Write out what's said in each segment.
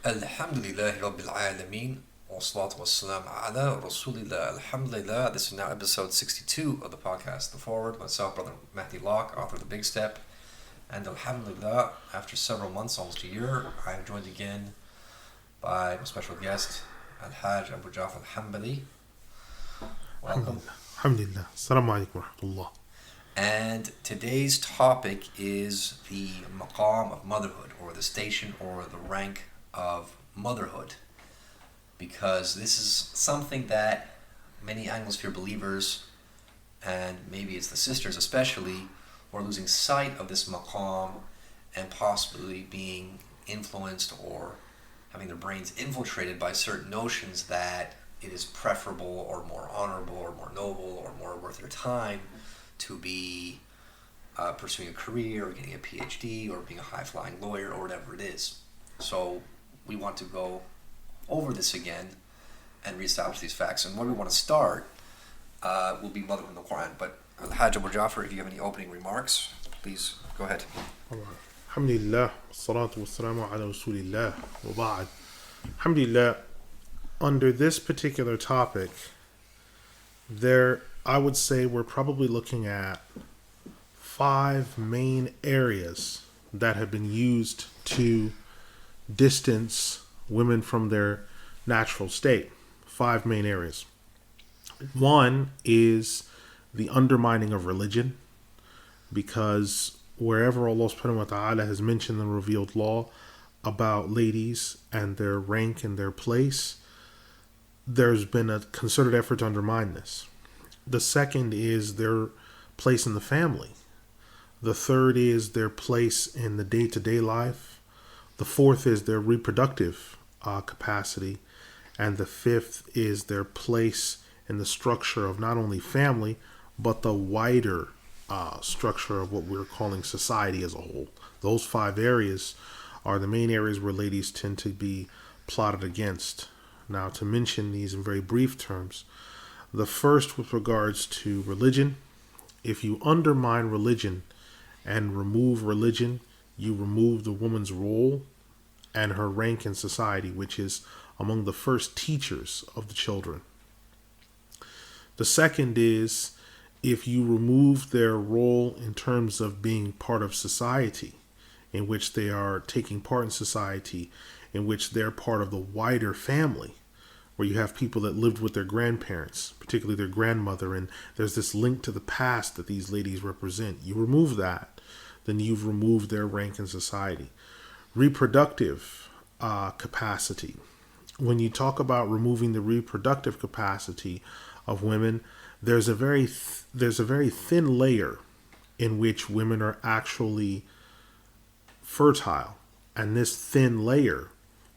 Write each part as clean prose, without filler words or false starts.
Alhamdulillahi Rabbil Alameen. Wassalatu wassalamu ala Rasulillah. Alhamdulillah. This is now episode 62 of the podcast. The Forward, myself, Brother Mahdi Locke, author of The Big Step. And Alhamdulillah, after several months, almost a year, I am joined again by my special guest, Al-Hajj Abu Ja'far al-Hanbali. Welcome. Alhamdulillah. Assalamu alaikum wa rahmatullah. And today's topic is the Maqaam of Motherhood, or the station or the rank of motherhood. Because this is something that many Anglosphere believers, and maybe it's the sisters especially, are losing sight of this maqam and possibly being influenced or having their brains infiltrated by certain notions that it is preferable or more honorable or more noble or more worth their time to be pursuing a career or getting a PhD or being a high-flying lawyer or whatever it is. So we want to go over this again and reestablish these facts. And where we want to start will be motherhood in the Qur'an. But Al-Hajj Abu Ja'far, if you have any opening remarks, please go ahead. Alhamdulillah. Wassalatu wassalamu ala Rasulillah. Wa ba'd. Alhamdulillah. Under this particular topic, I would say we're probably looking at 5 main areas that have been used to distance women from their natural state. 5 main areas. One is the undermining of religion, because wherever Allah subhanahu wa ta'ala has mentioned the revealed law about ladies and their rank and their place, there's been a concerted effort to undermine this. The second is their place in the family. The third is their place in the day-to-day life. The fourth is their reproductive capacity. And the fifth is their place in the structure of not only family, but the wider structure of what we're calling society as a whole. Those 5 areas are the main areas where ladies tend to be plotted against. Now, to mention these in very brief terms, the first with regards to religion: if you undermine religion and remove religion, you remove the woman's role and her rank in society, which is among the first teachers of the children. The second is if you remove their role in terms of being part of society, in which they are taking part in society, in which they're part of the wider family, where you have people that lived with their grandparents, particularly their grandmother, and there's this link to the past that these ladies represent. You remove that, then you've removed their rank in society. Reproductive capacity. When you talk about removing the reproductive capacity of women, there's a very thin layer in which women are actually fertile, and this thin layer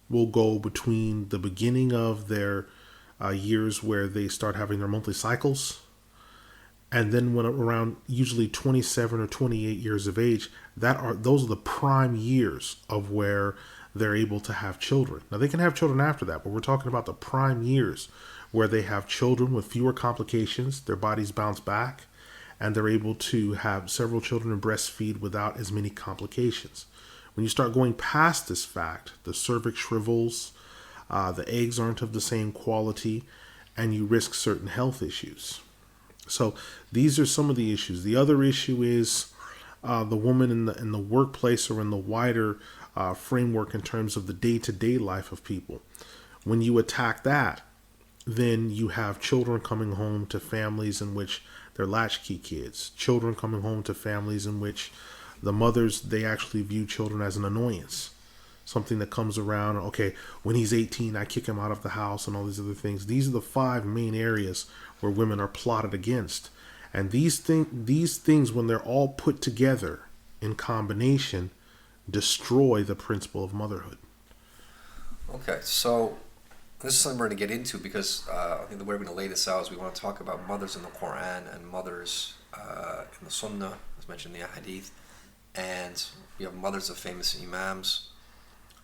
will go between the beginning of their years where they start having their monthly cycles, and then when around usually 27 or 28 years of age, those are the prime years of where they're able to have children. Now, they can have children after that, but we're talking about the prime years where they have children with fewer complications, their bodies bounce back, and they're able to have several children and breastfeed without as many complications. When you start going past this fact, the cervix shrivels, the eggs aren't of the same quality, and you risk certain health issues. So these are some of the issues. The other issue is the woman in the workplace or in the wider framework in terms of the day-to-day life of people. When you attack that, then you have children coming home to families in which they're latchkey kids. Children coming home to families in which the mothers, they actually view children as an annoyance. Something that comes around, okay, when he's 18, I kick him out of the house and all these other things. These are the 5 main areas where women are plotted against. And these things, when they're all put together in combination, destroy the principle of motherhood. Okay, so this is something we're going to get into because I think the way we're going to lay this out is we want to talk about mothers in the Qur'an and mothers in the Sunnah, as mentioned in the Hadith, and we have mothers of famous Imams.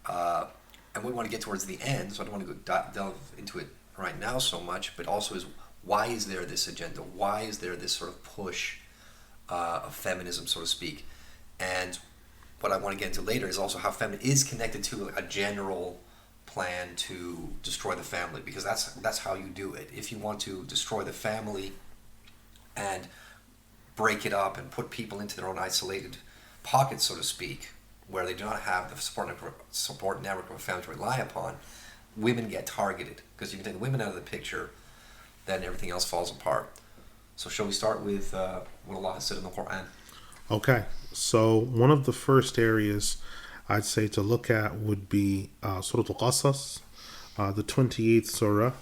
And we want to get towards the end, so I don't want to go delve into it right now so much, but also is why is there this agenda? Why is there this sort of push of feminism, so to speak? And what I want to get into later is also how feminism is connected to a general plan to destroy the family, because that's how you do it. If you want to destroy the family and break it up and put people into their own isolated pockets, so to speak, where they do not have the support network of a family to rely upon, women get targeted. Because if you take the women out of the picture, then everything else falls apart. So shall we start with what Allah has said in the Qur'an? Okay, so one of the first areas I'd say to look at would be Surah Al-Qasas, the 28th surah,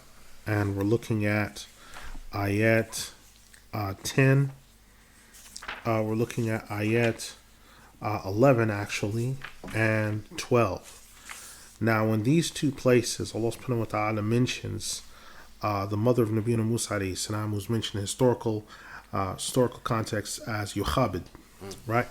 and we're looking at ayat 10. We're looking at ayat 11 actually, and 12. Now in these two places, Allah subhanahu wa ta'ala mentions the mother of Nabiyyuna Musa alayhi salam, who's mentioned in historical context as Yukhabid, right?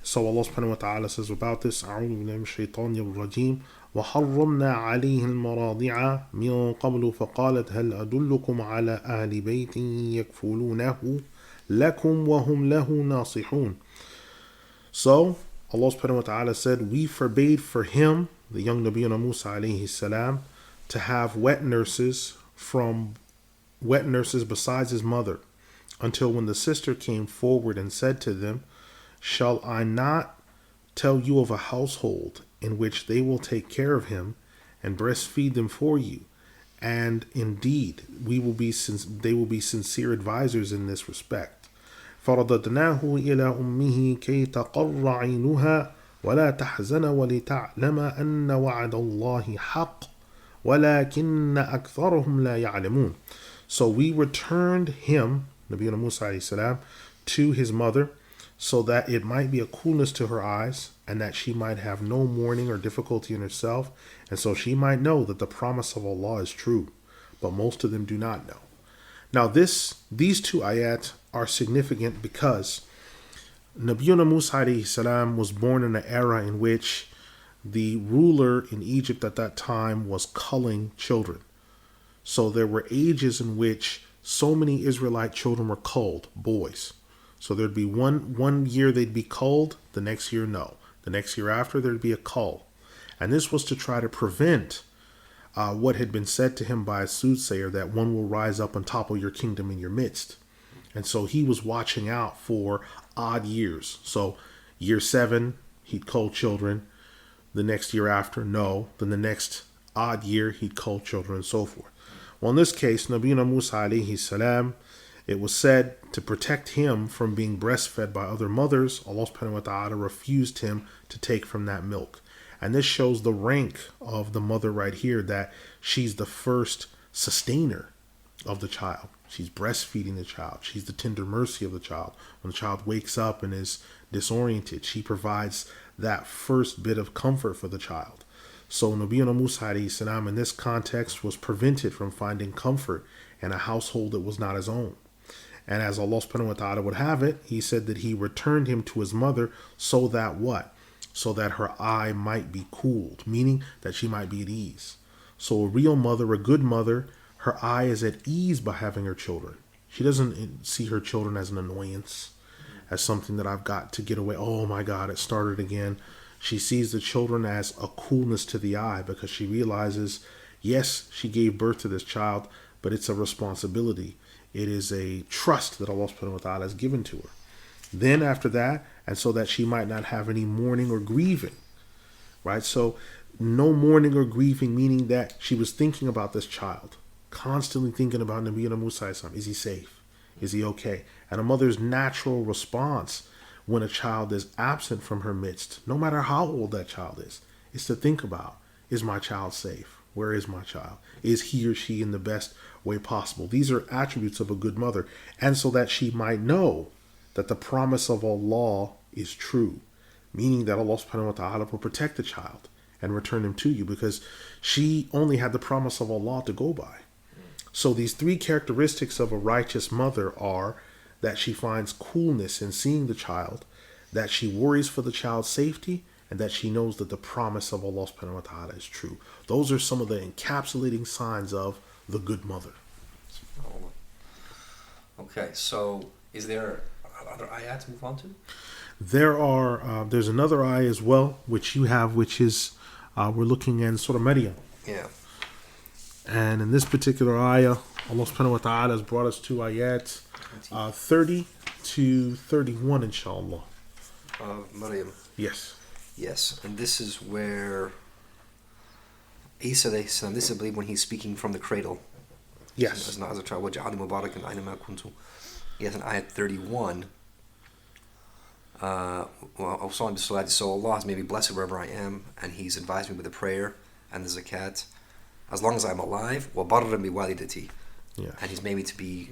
So Allah subhanahu wa ta'ala says about this, أعوذ بالله من الشيطان الرجيم وحرمنا عليه المراضع من قبل فقالت هل أدلكم على أهل بيت يكفلونه لكم وهم له ناصحون. So Allah subhanahu wa ta'ala said, we forbade for him, the young Nabiyyuna Musa alayhi salam, to have wet nurses besides his mother, until when the sister came forward and said to them, shall I not tell you of a household in which they will take care of him and breastfeed them for you? And indeed, they will be sincere advisors in this respect. فَرَدَدْنَاهُ إِلَىٰ أُمِّهِ كَيْ تَقَرَّ عَيْنُهَا وَلَا تَحْزَنَ وَلِتَعْلَمَ أَنَّ وَعْدَ اللَّهِ حَقٌّ وَلَكِنَّ أَكْثَرَهُمْ لَا يَعْلَمُونَ. So we returned him, Nabiyyuna Musa alayhi salam, to his mother, so that it might be a coolness to her eyes, and that she might have no mourning or difficulty in herself, and so she might know that the promise of Allah is true. But most of them do not know. Now these two ayat are significant because Nabiyyuna Musa alayhi salam was born in an era in which the ruler in Egypt at that time was culling children. So there were ages in which so many Israelite children were culled, boys. So there'd be one year they'd be culled, the next year no. The next year after there'd be a cull. And this was to try to prevent what had been said to him by a soothsayer, that one will rise up and topple your kingdom in your midst. And so he was watching out for odd years. So year 7, he'd cull children. The next year after, no. Then the next odd year, he'd cull children and so forth. Well, in this case, Nabiyyuna Musa alayhi salam, it was said to protect him from being breastfed by other mothers, Allah subhanahu wa ta'ala refused him to take from that milk. And this shows the rank of the mother right here, that she's the first sustainer of the child. She's breastfeeding the child. She's the tender mercy of the child. When the child wakes up and is disoriented, she provides that first bit of comfort for the child. So Nabiyyuna Musa alayhi salam in this context was prevented from finding comfort in a household that was not his own. And as Allah subhanahu wa ta'ala would have it, he said that he returned him to his mother so that what? So that her eye might be cooled, meaning that she might be at ease. So a real mother, a good mother, her eye is at ease by having her children. She doesn't see her children as an annoyance, as something that I've got to get away. Oh my God, it started again. She sees the children as a coolness to the eye, because she realizes, yes, she gave birth to this child, but it's a responsibility. It is a trust that Allah subhanahu wa ta'ala has given to her. Then after that, and so that she might not have any mourning or grieving, right? So no mourning or grieving, meaning that she was thinking about this child, constantly thinking about Nabiyyuna Musa. Is he safe? Is he okay? And a mother's natural response when a child is absent from her midst, no matter how old that child is to think about, is my child safe? Where is my child? Is he or she in the best way possible? These are attributes of a good mother. And so that she might know that the promise of Allah is true, meaning that Allah subhanahu wa ta'ala will protect the child and return him to you, because she only had the promise of Allah to go by. So these three characteristics of a righteous mother are that she finds coolness in seeing the child, that she worries for the child's safety, and that she knows that the promise of Allah subhanahu wa ta'ala is true. Those are some of the encapsulating signs of the good mother. Okay, so is there other ayat to move on to? There's another ayah as well, which you have, which is, we're looking in Surah Maryam. Yeah. And in this particular ayah, Allah subhanahu wa ta'ala has brought us two ayats, 30 to 31, insha'Allah. Maryam. Yes. Yes, and this is where Isa, this is, I believe, when he's speaking from the cradle. Yes. As a child. Yes, in ayat 31. So Allah has made me blessed wherever I am, and He's advised me with the prayer and the zakat, as long as I'm alive. وَبَرًّا بِوَالِدَتِي. Yes. And He's made me to be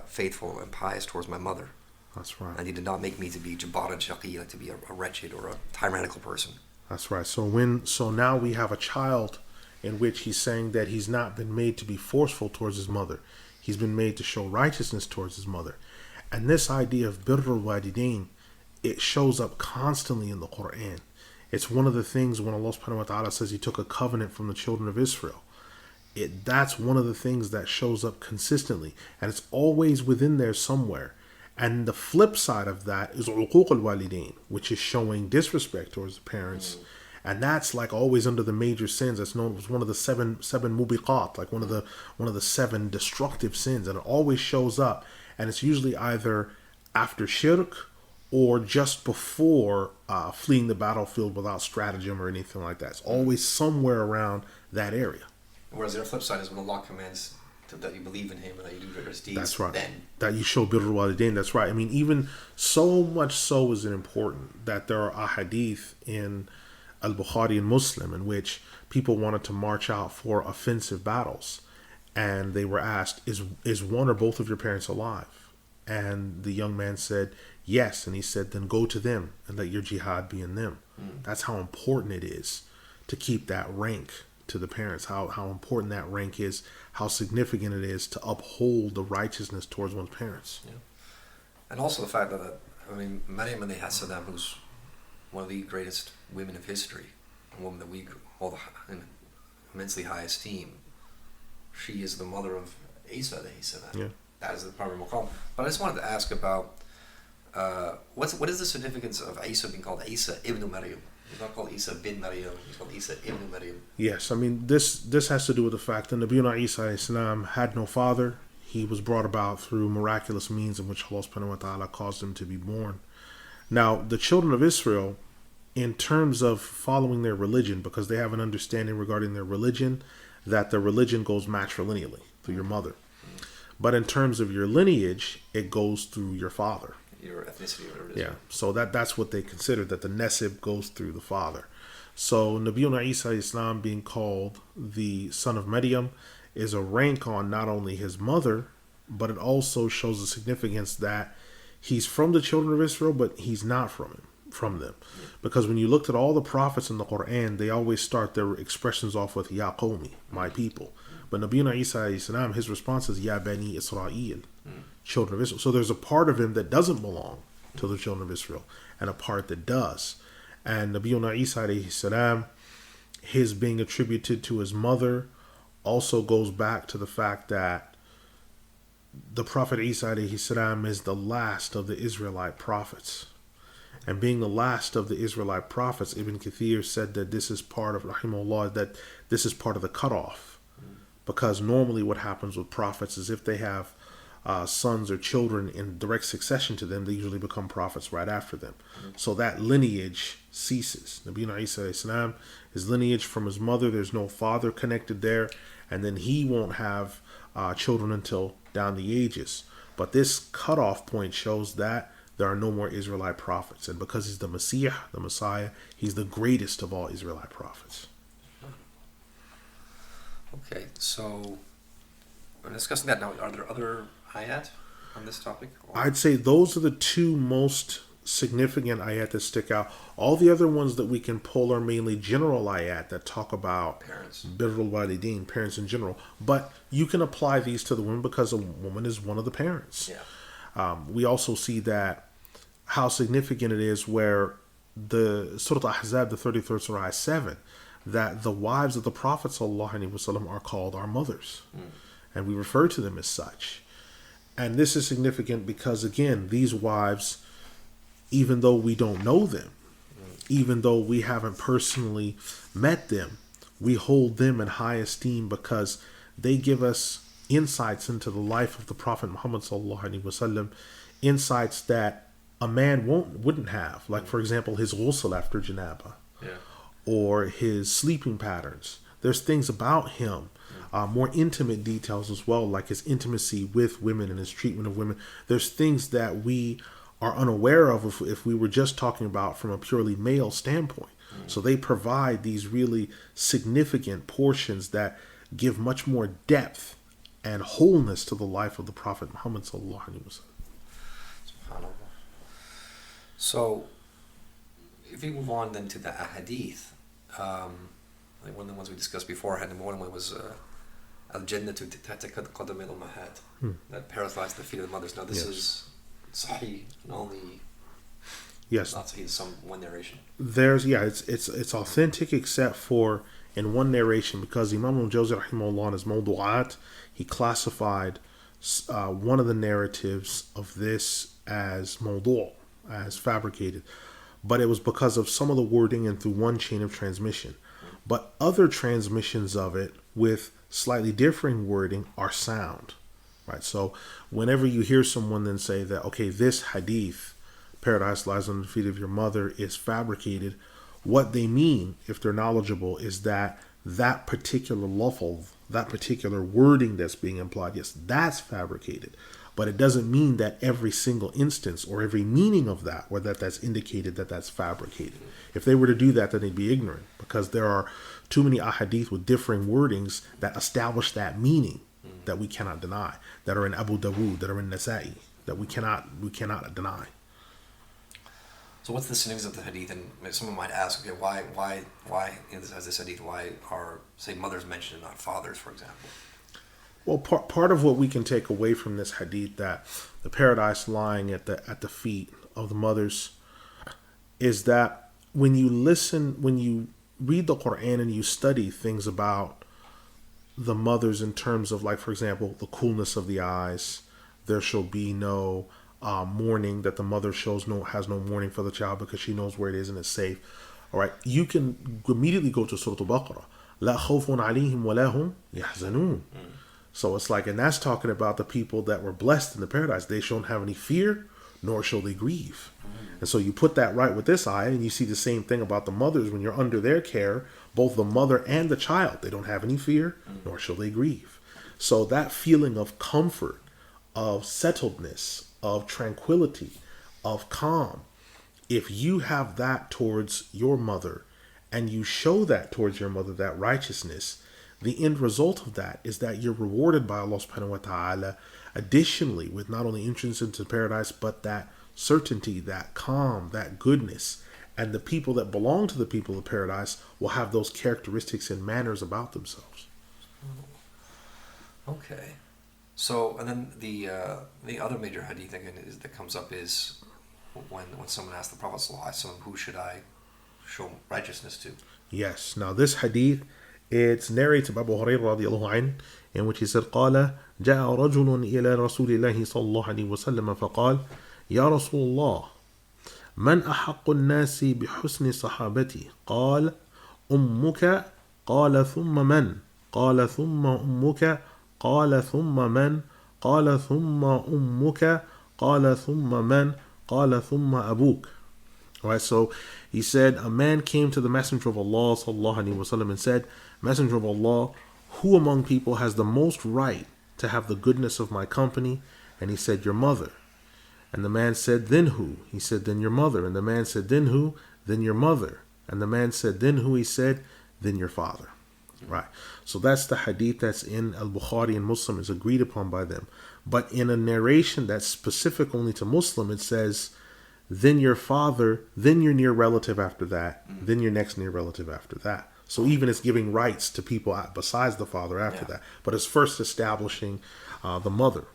faithful and pious towards my mother. That's right. And He did not make me to be jabbar and shaqi, like to be a wretched or a tyrannical person. That's right. So now we have a child in which he's saying that he's not been made to be forceful towards his mother. He's been made to show righteousness towards his mother. And this idea of birrul walidain, it shows up constantly in the Qur'an. It's one of the things when Allah subhanahu wa ta'ala says He took a covenant from the children of Israel. That's one of the things that shows up consistently. And it's always within there somewhere. And the flip side of that is uquq al-walidain, which is showing disrespect towards the parents. And that's like always under the major sins. That's known as one of the seven mubiqat, like one of the seven destructive sins. And it always shows up. And it's usually either after shirk or just before fleeing the battlefield without stratagem or anything like that. It's always somewhere around that area. Whereas the flip side is when Allah commands that you believe in Him and that you do righteous deeds. That's right. Then That you show birrul walidain. That's right. I mean, even so much so is it important that there are ahadith in Al-Bukhari and Muslim in which people wanted to march out for offensive battles. And they were asked, is one or both of your parents alive? And the young man said, yes. And he said, then go to them and let your jihad be in them. That's how important it is to keep that rank to the parents, how important that rank is, how significant it is to uphold the righteousness towards one's parents. Yeah. And also the fact that, Maryam alayhi salam, who's one of the greatest women of history, a woman that we hold in immensely high esteem, she is the mother of Isa alayhi salam. Yeah. That is the primary maqam. But I just wanted to ask about what is the significance of Isa being called Isa ibn Maryam? He's not called Isa bin Maryam, he's called Isa ibn Maryam. Yes, I mean, this has to do with the fact that Nabiyyuna Isa alayhi salam had no father. He was brought about through miraculous means in which Allah subhanahu wa ta'ala caused him to be born. Now, the children of Israel, in terms of following their religion, because they have an understanding regarding their religion, that the religion goes matrilineally through your mother. But in terms of your lineage, it goes through your father. Your ethnicity or whatever it is. Yeah, so that's what they consider, that the nesib goes through the father. So Nabiyyuna Isa Islam being called the son of Maryam is a rank on not only his mother, but it also shows the significance that he's from the children of Israel, but he's not from them. Because when you looked at all the prophets in the Qur'an, they always start their expressions off with Ya Qawmi, my people. But Nabiyyuna Isa Islam, his response is Ya Bani Israel, children of Israel. So there's a part of him that doesn't belong to the children of Israel and a part that does. And Nabiyyuna Isa alayhi salam, his being attributed to his mother also goes back to the fact that the Prophet Isa alayhi salam is the last of the Israelite prophets. And being the last of the Israelite prophets, Ibn Kathir said that this is part of, rahimahullah, that this is part of the cutoff. Because normally what happens with prophets is if they have sons or children in direct succession to them, they usually become prophets right after them. So that lineage ceases. Nabiyyuna Isa alayhi salam, his lineage from his mother, there's no father connected there, and then he won't have children until down the ages. But this cutoff point shows that there are no more Israelite prophets, and because he's the Messiah, he's the greatest of all Israelite prophets. Okay, so we're discussing that now. Are there other ayat on this topic? Or? I'd say those are the two most significant ayat that stick out. All the other ones that we can pull are mainly general ayat that talk about parents, birrul walidain, parents in general. But you can apply these to the woman because a woman is one of the parents. Yeah. We also see that how significant it is where the Surah Al-Ahzab, the 33rd Surah, Ayah 7, that the wives of the Prophet ﷺ are called our mothers. And we refer to them as such. And this is significant because, again, these wives, even though we don't know them, even though we haven't personally met them, we hold them in high esteem because they give us insights into the life of the Prophet Muhammad sallallahu alaihi wasallam, insights that a man wouldn't have. Like, for example, his ghusl after janaba, or his sleeping patterns. There's things about him, more intimate details as well, like his intimacy with women and his treatment of women. There's things that we are unaware of if we were just talking about from a purely male standpoint. So they provide these really significant portions that give much more depth and wholeness to the life of the Prophet Muhammad sallallahu alaihi wasallam. So, if we move on then to the ahadith, like one of the ones we discussed beforehand, and one was al-Jannatu tahta qadamay al-Ummahat, that paradise lies at the feet of the mothers. Now this is sahih, and only not sahih, some one narration. There's it's authentic except for in one narration, because Imam Jalal rahimahullah in his Mawdu'at, he classified one of the narratives of this as mawdu', as fabricated, but it was because of some of the wording and through one chain of transmission. But other transmissions of it with slightly differing wording are sound, right? So whenever you hear someone then say that, okay, this hadith, paradise lies under the feet of your mother, is fabricated, what they mean, if they're knowledgeable, is that that particular lafz, that particular wording that's being implied, yes, that's fabricated. But it doesn't mean that every single instance or every meaning of that, or that's indicated that that's fabricated. If they were to do that, then they'd be ignorant, because there are too many ahadith with differing wordings that establish that meaning that we cannot deny, that are in Abu Dawood, that are in Nasa'i, that we cannot deny. So what's the significance of the hadith? And someone might ask, okay, why as this hadith, why are, say, mothers mentioned and not fathers, for example? Well, part of what we can take away from this hadith, that the paradise lying at the feet of the mothers, is that when you read the Qur'an and you study things about the mothers in terms of, like, for example, the coolness of the eyes, there shall be no mourning, that the mother has no mourning for the child because she knows where it is and it's safe. All right, you can immediately go to Surah Al-Baqarah, La khawfun alayhim wa lahum yahzanun. So it's like, and that's talking about the people that were blessed in the paradise. They shall not have any fear, nor shall they grieve. And so you put that right with this ayah, and you see the same thing about the mothers when you're under their care, both the mother and the child. They don't have any fear, nor shall they grieve. So that feeling of comfort, of settledness, of tranquility, of calm, if you have that towards your mother, and you show that towards your mother, that righteousness, the end result of that is that you're rewarded by Allah subhanahu wa ta'ala additionally with not only entrance into paradise, but that certainty, that calm, that goodness. And the people that belong to the people of paradise will have those characteristics and manners about themselves. Okay. So, and then the other major hadith again that comes up is when someone asks the Prophet sallallahu alaihi wasallam, who should I show righteousness to? Yes. Now this hadith, it's narrated by Abu Hurairah radiallahu anhu, in which he said, قال جاء رجل إلى رسول الله صلى الله عليه وسلم فقال يا رسول الله من أحق الناس بحسن صحابتي؟ قال أمك. قال ثم من؟ قال ثم أمك. قال ثم من؟ قال ثم أمك. قال ثم من؟ قال ثم أبوك. Alright, so he said, a man came to the Messenger of Allah sallallahu alaihi wasallam and said, Messenger of Allah, who among people has the most right to have the goodness of my company? And he said, your mother. And the man said, then who? He said, then your mother. And the man said, then who? Then your mother. And the man said, then who? He said, then your father. Right. So that's the hadith that's in Al-Bukhari and Muslim, is agreed upon by them. But in a narration that's specific only to Muslim, it says, then your father, then your near relative after that, then your next near relative after that. So even it's giving rights to people besides the father after that. But it's first establishing the mother.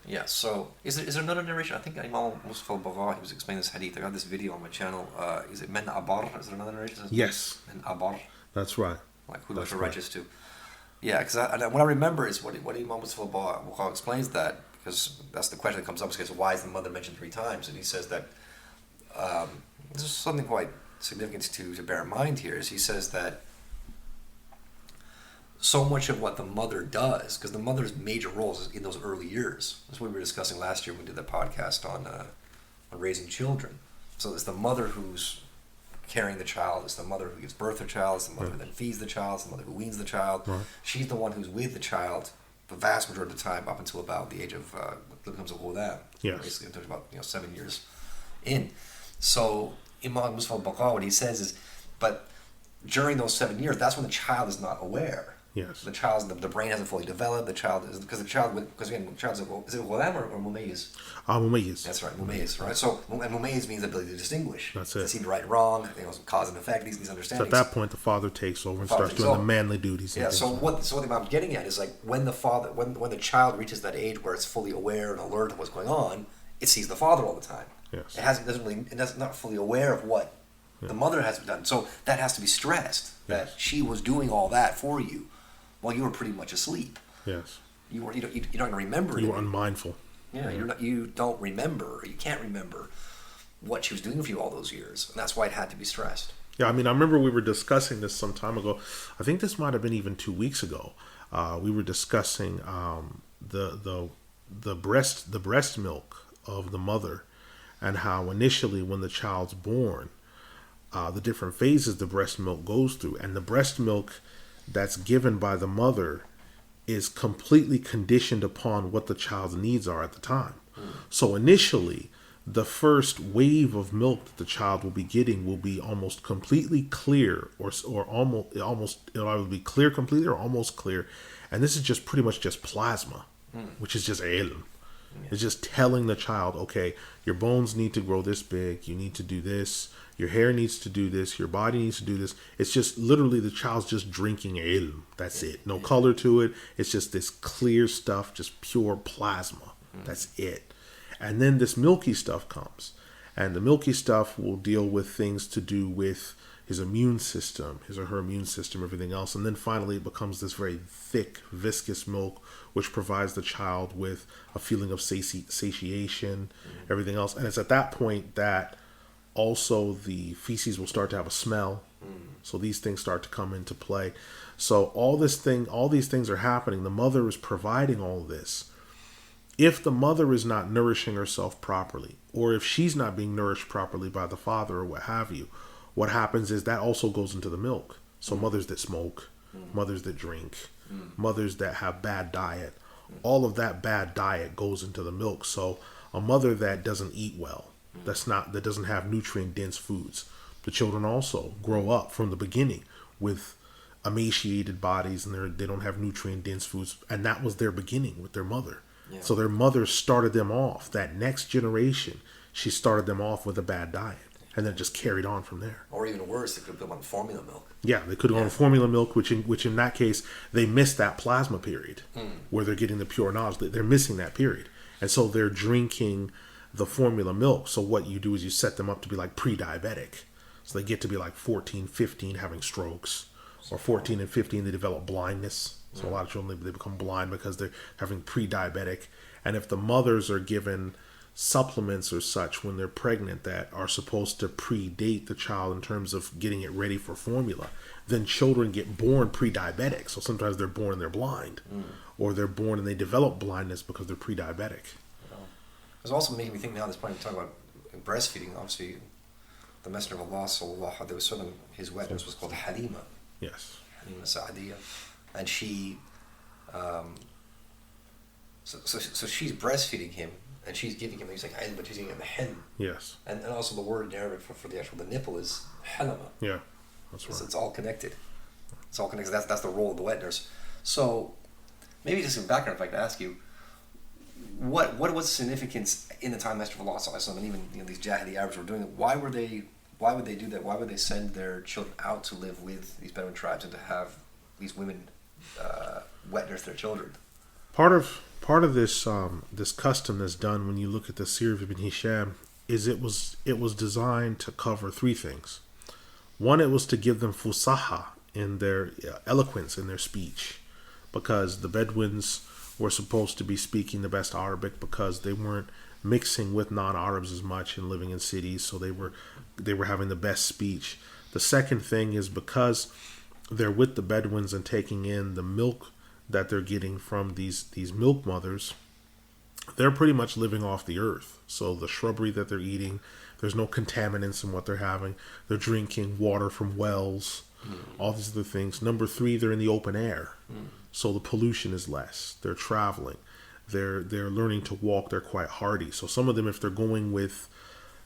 Yeah, so is there another narration? I think Imam Mustafa al-Bagha, he was explaining this hadith. I got this video on my channel. Is it Men Abar? Is there another narration? Yes. Men Abar. That's right. Like who those are righteous to. Yeah, because what I remember is what Imam Mustafa al-Bagha explains that, because that's the question that comes up, is why is the mother mentioned 3 times? And he says that this is something quite significant to bear in mind here, is he says that so much of what the mother does, because the mother's major roles is in those early years. That's what we were discussing last year when we did the podcast on raising children. So it's the mother who's carrying the child, it's the mother who gives birth to the child, it's the mother who then feeds the child, it's the mother who weans the child. Right. She's the one who's with the child the vast majority of the time up until about the age of what becomes a Ghulam. Yes. Basically, until about 7 years in. So Imam Muhammad, what he says is, but during those 7 years, that's when the child is not aware. Yes. The child's the brain hasn't fully developed. The child is because again, the child's is it Ghulam or Mumayyiz? Mumayyiz. That's right, Mumayyiz, right? So and Mumayyiz means the ability to distinguish. That's it. To see the right and wrong, cause and effect, these So understandings. at that point, the father takes over and starts doing the manly duties. Yeah. So what the Imam's getting at is like when the child reaches that age where it's fully aware and alert of what's going on, it sees the father all the time. Yes. It's not fully aware of what the mother has done. So that has to be stressed that she was doing all that for you while you were pretty much asleep. Yes. You're not going to remember it. You were unmindful. Yeah, you don't remember, or you can't remember what she was doing for you all those years, and that's why it had to be stressed. Yeah, I mean, I remember we were discussing this some time ago. I think this might have been even 2 weeks ago. We were discussing the breast milk of the mother, and how initially when the child's born, the different phases the breast milk goes through, and the breast milk that's given by the mother is completely conditioned upon what the child's needs are at the time. So initially, the first wave of milk that the child will be getting will be almost completely clear, or almost it'll either be clear completely or almost clear, and this is just pretty much just plasma, which is just ilm. It's just telling the child, okay, your bones need to grow this big, you need to do this, your hair needs to do this, your body needs to do this. It's just literally the child's just drinking ilm. That's it. No color to it. It's just this clear stuff, just pure plasma. That's it. And then this milky stuff comes. And the milky stuff will deal with things to do with his immune system, his or her immune system, everything else. And then finally it becomes this very thick, viscous milk, which provides the child with a feeling of satiation, everything else. And it's at that point that also the feces will start to have a smell. So these things start to come into play. So all these things are happening. The mother is providing all this. If the mother is not nourishing herself properly, or if she's not being nourished properly by the father or what have you, what happens is that also goes into the milk. So mothers that smoke, mothers that drink, mothers that have bad diet, all of that bad diet goes into the milk. So a mother that doesn't eat well, that doesn't have nutrient dense foods, the children also grow up from the beginning with emaciated bodies, and they don't have nutrient dense foods, and that was their beginning with their mother. Yeah. So their mother started them off. That next generation, she started them off with a bad diet, and then just carried on from there. Or even worse, they could have been on formula milk. Yeah, they could have gone on formula milk, which in that case they missed that plasma period where they're getting the pure knowledge. They're missing that period, and so they're drinking the formula milk. So what you do is you set them up to be like pre-diabetic. So they get to be like 14, 15 having strokes, or 14 and 15 they develop blindness. So a lot of children, they become blind because they're having pre-diabetic. And if the mothers are given supplements or such when they're pregnant that are supposed to predate the child in terms of getting it ready for formula, then children get born pre-diabetic. So sometimes they're born and they're blind, or they're born and they develop blindness because they're pre-diabetic. It's also making me think now at this point, talking about breastfeeding. Obviously, the Messenger of Allah, sallallahu alaihi wasallam, his wet nurse was called Halima. Yes. Halima Sa'adiyah. And she, so she's breastfeeding him, and she's giving him, he's like, but she's giving him hen. Yes. And also the word in Arabic for the nipple is halama. Yeah, that's right. So it's all connected. It's all connected. That's the role of the wet nurse. So maybe just in background, if I could ask you, what was the significance in the time Messenger of Allah sallallahu alaihi wasallam, and even these Jahili Arabs were doing it? Why would they do that? Why would they send their children out to live with these Bedouin tribes and to have these women wet nurse their children? Part of this this custom that's done when you look at the Sirah of Ibn Hisham is it was designed to cover three things. One, it was to give them fusaha in their eloquence in their speech, because the Bedouins were supposed to be speaking the best Arabic because they weren't mixing with non-Arabs as much and living in cities, so they were having the best speech. The second thing is because they're with the Bedouins and taking in the milk that they're getting from these milk mothers, they're pretty much living off the earth. So the shrubbery that they're eating, there's no contaminants in what they're having. They're drinking water from wells, all these other things. Number three, they're in the open air. So the pollution is less. They're traveling. They're learning to walk. They're quite hardy. So some of them, if they're going with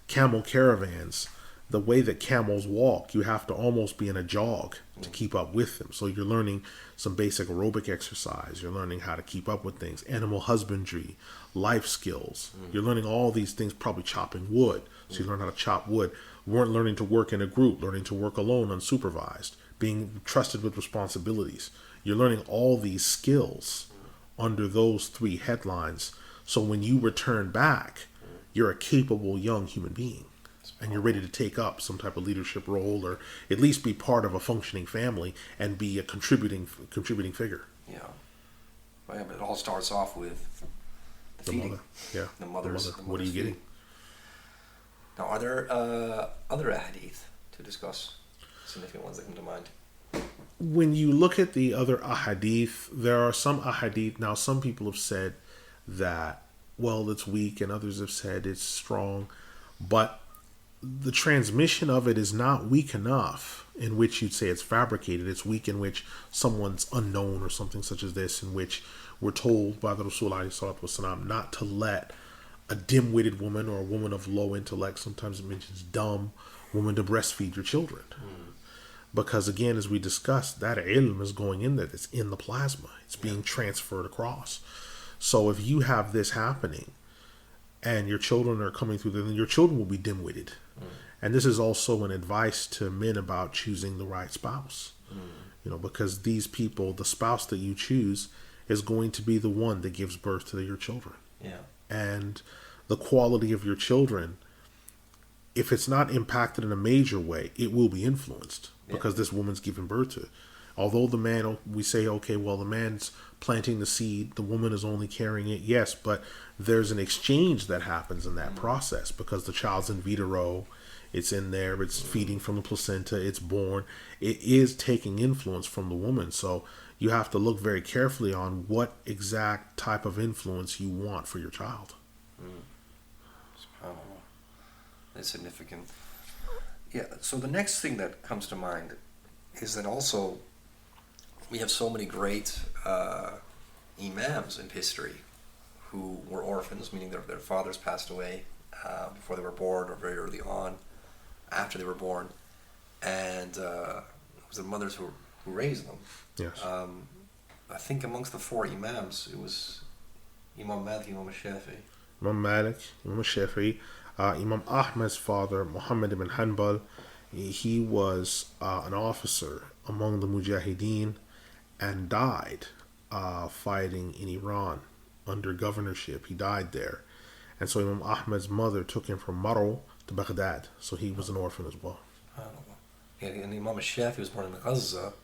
camel caravans, the way that camels walk, you have to almost be in a jog to keep up with them. So you're learning some basic aerobic exercise. You're learning how to keep up with things, animal husbandry, life skills. You're learning all these things, probably chopping wood. So you learn how to chop wood. We weren't learning to work in a group, learning to work alone, unsupervised, being trusted with responsibilities. You're learning all these skills under those three headlines. So when you return back, you're a capable young human being. And you're ready to take up some type of leadership role, or at least be part of a functioning family and be a contributing figure. Yeah. Right, but it all starts off with the feeding. Mother. Yeah. The mother's. The mother. What are you getting? Now, are there other ahadith to discuss? Significant ones that come to mind. When you look at the other ahadith, there are some ahadith. Now, some people have said that, well, it's weak, and others have said it's strong, but the transmission of it is not weak enough in which you'd say it's fabricated. It's weak in which someone's unknown, or something such as this, in which we're told by the Rasul ﷺ not to let a dim-witted woman or a woman of low intellect, sometimes it mentions dumb, woman, to breastfeed your children. Because again, as we discussed, that ilm is going in there. It's in the plasma. It's being transferred across. So if you have this happening and your children are coming through, then your children will be dim-witted. And this is also an advice to men about choosing the right spouse. Because these people, the spouse that you choose is going to be the one that gives birth to your children. Yeah. And the quality of your children, if it's not impacted in a major way, it will be influenced because this woman's giving birth to it. Although the man, we say, okay, well, the man's planting the seed, the woman is only carrying it. Yes, but there's an exchange that happens in that process because the child's in vitro, it's in there, it's feeding from the placenta, it's born. It is taking influence from the woman. So you have to look very carefully on what exact type of influence you want for your child. That's significant. Yeah, so the next thing that comes to mind is that also we have so many great Imams in history who were orphans, meaning their fathers passed away before they were born or very early on, after they were born, and it was the mothers who raised them. Yes. I think amongst the four Imams, it was Imam Malik, Imam Shafi'i. Imam Malik, Imam Shafi'i, Imam Ahmad's father, Muhammad ibn Hanbal, he was an officer among the Mujahideen and died fighting in Iran under governorship. He died there. And so Imam Ahmad's mother took him from Morocco to Baghdad. So he was an orphan as well. Yeah, and Imam Shafi'i was born in Gaza,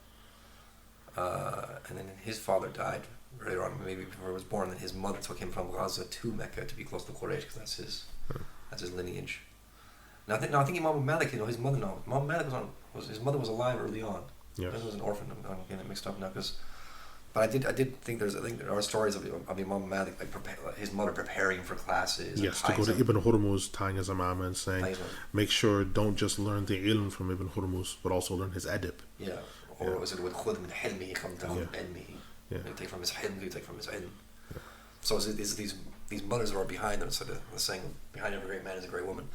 and then his father died earlier on, maybe before he was born. Then his mother took him from Gaza to Mecca to be close to Quraysh, because that's his lineage. Now I think Imam Malik, his mother. No, Imam Malik his mother was alive early on. Yes. He was an orphan. I'm getting it mixed up now, but I did think there are stories of Imam Malik, like his mother preparing for classes. Yes, to go to Ibn Hurmuz, tying his imam and saying, make sure don't just learn the ilm from Ibn Hurmuz, but also learn his adib. Yeah, or was it with khud min hilmi khamtahu ilmi? Yeah. You take from his hilm, you take from his ilm. Yeah. So is these mothers that are behind them, so the saying, behind every great man is a great woman.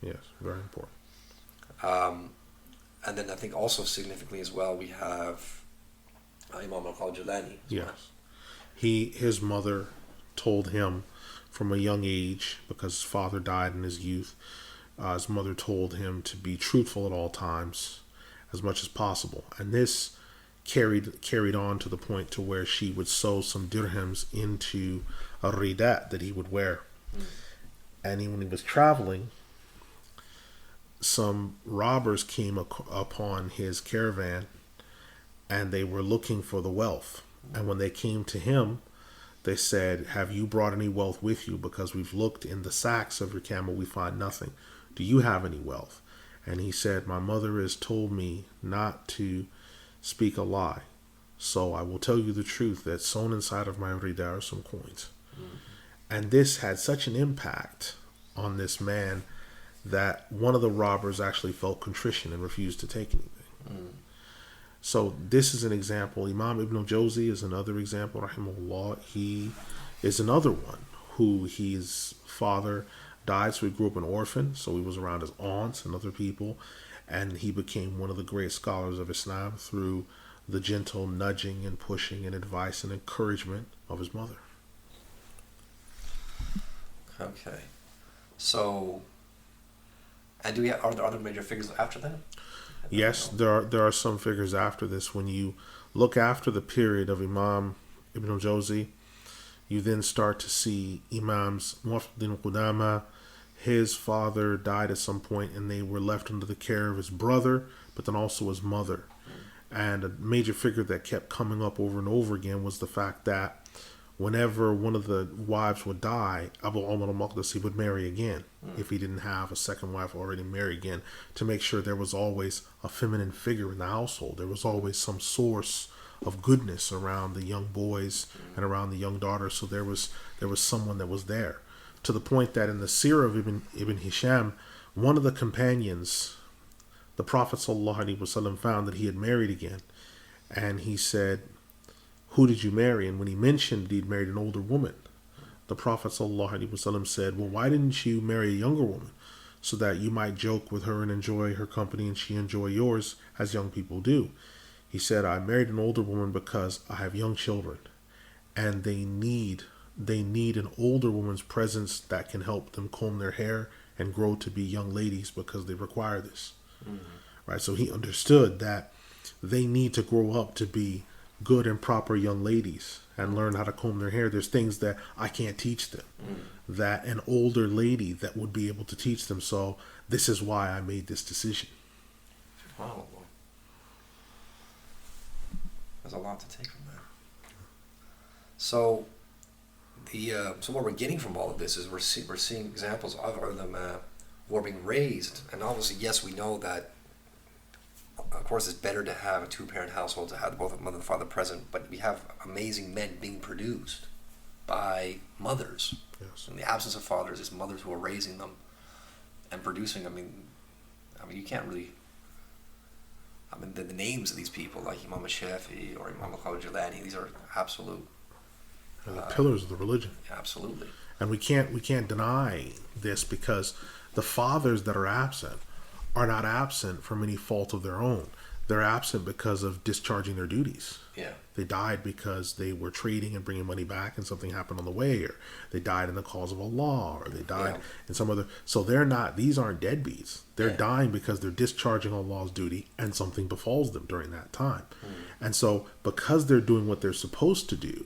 Yes, very important. And then I think also significantly as well, we have Imam Al-Hajj Jalal. Yes. His mother told him from a young age, because his father died in his youth, his mother told him to be truthful at all times, as much as possible. And this carried on to the point to where she would sew some dirhams into a ridat that he would wear. And when he was traveling, some robbers came upon his caravan, and they were looking for the wealth. And when they came to him, they said, have you brought any wealth with you? Because we've looked in the sacks of your camel, we find nothing. Do you have any wealth? And he said, my mother has told me not to speak a lie. So I will tell you the truth that sewn inside of my rida are some coins. And this had such an impact on this man that one of the robbers actually felt contrition and refused to take anything. So this is an example. Imam Ibn Jawzi is another example, rahimahullah. He is another one who his father died, so he grew up an orphan, so he was around his aunts and other people, and he became one of the great scholars of Islam through the gentle nudging and pushing and advice and encouragement of his mother. Okay. So, and are there other major figures after that? Yes, there are some figures after this. When you look after the period of Imam Ibn Jawzi, you then start to see Imams Muhammad Qudama. His father died at some point, and they were left under the care of his brother, but then also his mother. And a major figure that kept coming up over and over again was the fact that whenever one of the wives would die, Abu Umar al-Maqdisi would marry again, if he didn't have a second wife already married again, to make sure there was always a feminine figure in the household. There was always some source of goodness around the young boys and around the young daughters. So there was someone that was there, to the point that in the Sirah of Ibn Hisham, one of the companions, the Prophet ﷺ, found that he had married again, and he said, "Who did you marry?" And when he mentioned that he'd married an older woman, the Prophet ﷺ said, "Well, why didn't you marry a younger woman, so that you might joke with her and enjoy her company and she enjoy yours, as young people do?" He said, "I married an older woman because I have young children, and they need an older woman's presence that can help them comb their hair and grow to be young ladies, because they require this." Right? So he understood that they need to grow up to be good and proper young ladies and learn how to comb their hair. There's things that I can't teach them, that an older lady that would be able to teach them. So this is why I made this decision. Wow. There's a lot to take from that. So so what we're getting from all of this is we're seeing examples of them who are being raised, and obviously, yes, we know that. Of course, it's better to have a two-parent household, to have both mother and father present, but we have amazing men being produced by mothers. Yes. In the absence of fathers, it's mothers who are raising them and producing. I mean, you can't really. The names of these people, like Imam Shafi'i or Imam Al-Hajj Abu Ja'far, these are absolute. The pillars of the religion. Absolutely. And we can't deny this, because the fathers that are absent are not absent from any fault of their own. They're absent because of discharging their duties. Yeah. They died because they were trading and bringing money back, and something happened on the way, or they died in the cause of Allah, or they died in some other. So these aren't deadbeats. They're dying because they're discharging Allah's duty, and something befalls them during that time. And so because they're doing what they're supposed to do,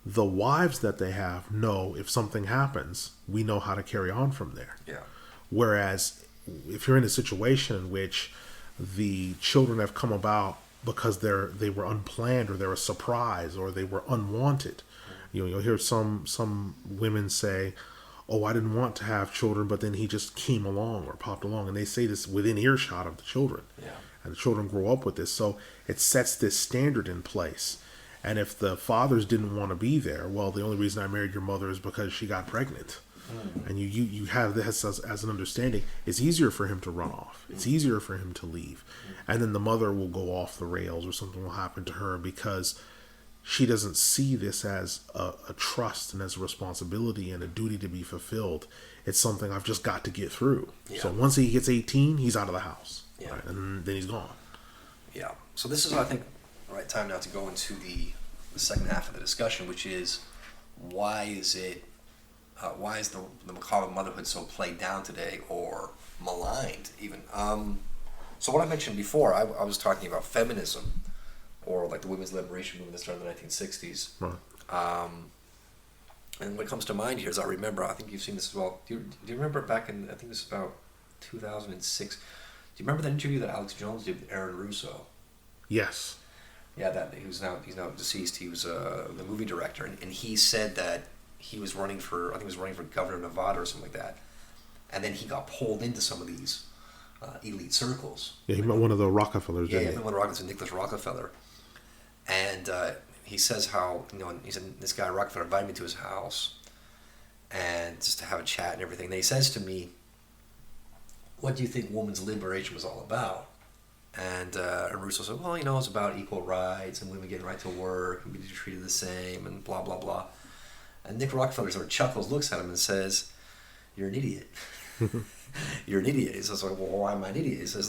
the wives that they have know if something happens, we know how to carry on from there. Yeah. Whereas if you're in a situation in which the children have come about because they were unplanned, or they're a surprise, or they were unwanted, you'll hear some women say, "Oh, I didn't want to have children, but then he just came along or popped along," and they say this within earshot of the children. Yeah. And the children grow up with this, so it sets this standard in place. And if the fathers didn't want to be there, well, the only reason I married your mother is because she got pregnant. And you have this as an understanding. It's easier for him to run off. It's easier for him to leave. And then the mother will go off the rails, or something will happen to her, because she doesn't see this as a trust and as a responsibility and a duty to be fulfilled. It's something I've just got to get through. Yeah. So once he gets 18, he's out of the house. Yeah. Right? And then he's gone. Yeah. So this is, I think, the right time now to go into the second half of the discussion, which is why is the Maqaam of Motherhood so played down today, or maligned even? So what I mentioned before, I was talking about feminism, or like the women's liberation movement that started in the 1960s. Right. And what comes to mind here is, I think you've seen this as well. Do you remember back in, I think this is about 2006, do you remember that interview that Alex Jones did with Aaron Russo? Yes. Yeah, he's now deceased. He was the movie director, and he said that he was running for governor of Nevada or something like that, and then he got pulled into some of these elite circles. Yeah, he met one of the Rockefellers. Yeah, Didn't he? one of the Rockefellers, Nicholas Rockefeller, and he says how he said this guy Rockefeller invited me to his house, and just to have a chat and everything. And he says to me, "What do you think women's liberation was all about?" And Russo said, "Well, it's about equal rights and women getting right to work and being treated the same and blah blah blah." And Nick Rockefeller sort of chuckles, looks at him, and says, "You're an idiot." You're an idiot. He says, "Well, why am I an idiot?" He says,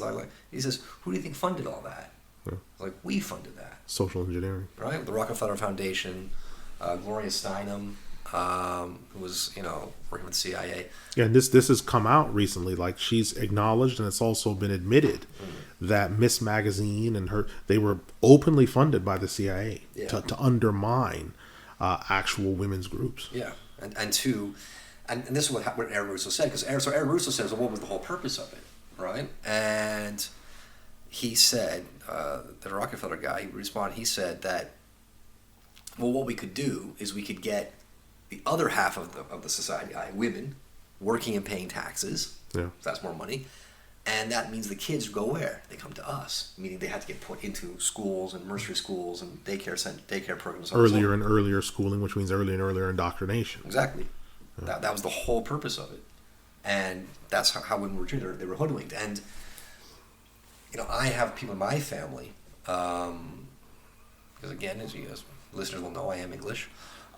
"Who do you think funded all that?" Yeah. Like, we funded that. Social engineering. Right? The Rockefeller Foundation, Gloria Steinem, who was, working with the CIA. Yeah, and this has come out recently. Like, she's acknowledged, and it's also been admitted that Miss Magazine and they were openly funded by the CIA to undermine actual women's groups. Yeah, and this is what Aaron Russo said, because Aaron Russo says, well, what was the whole purpose of it, right? And he said, the Rockefeller guy, he said that, well, what we could do is we could get the other half of the society, women, working and paying taxes. Yeah. So that's more money. And that means the kids go where? They come to us, meaning they have to get put into schools and nursery schools and daycare programs. Earlier and earlier schooling, which means earlier and earlier indoctrination. Exactly. Yeah. That was the whole purpose of it. And that's how women were treated. They were hoodwinked. And, I have people in my family, because again, as listeners will know, I am English.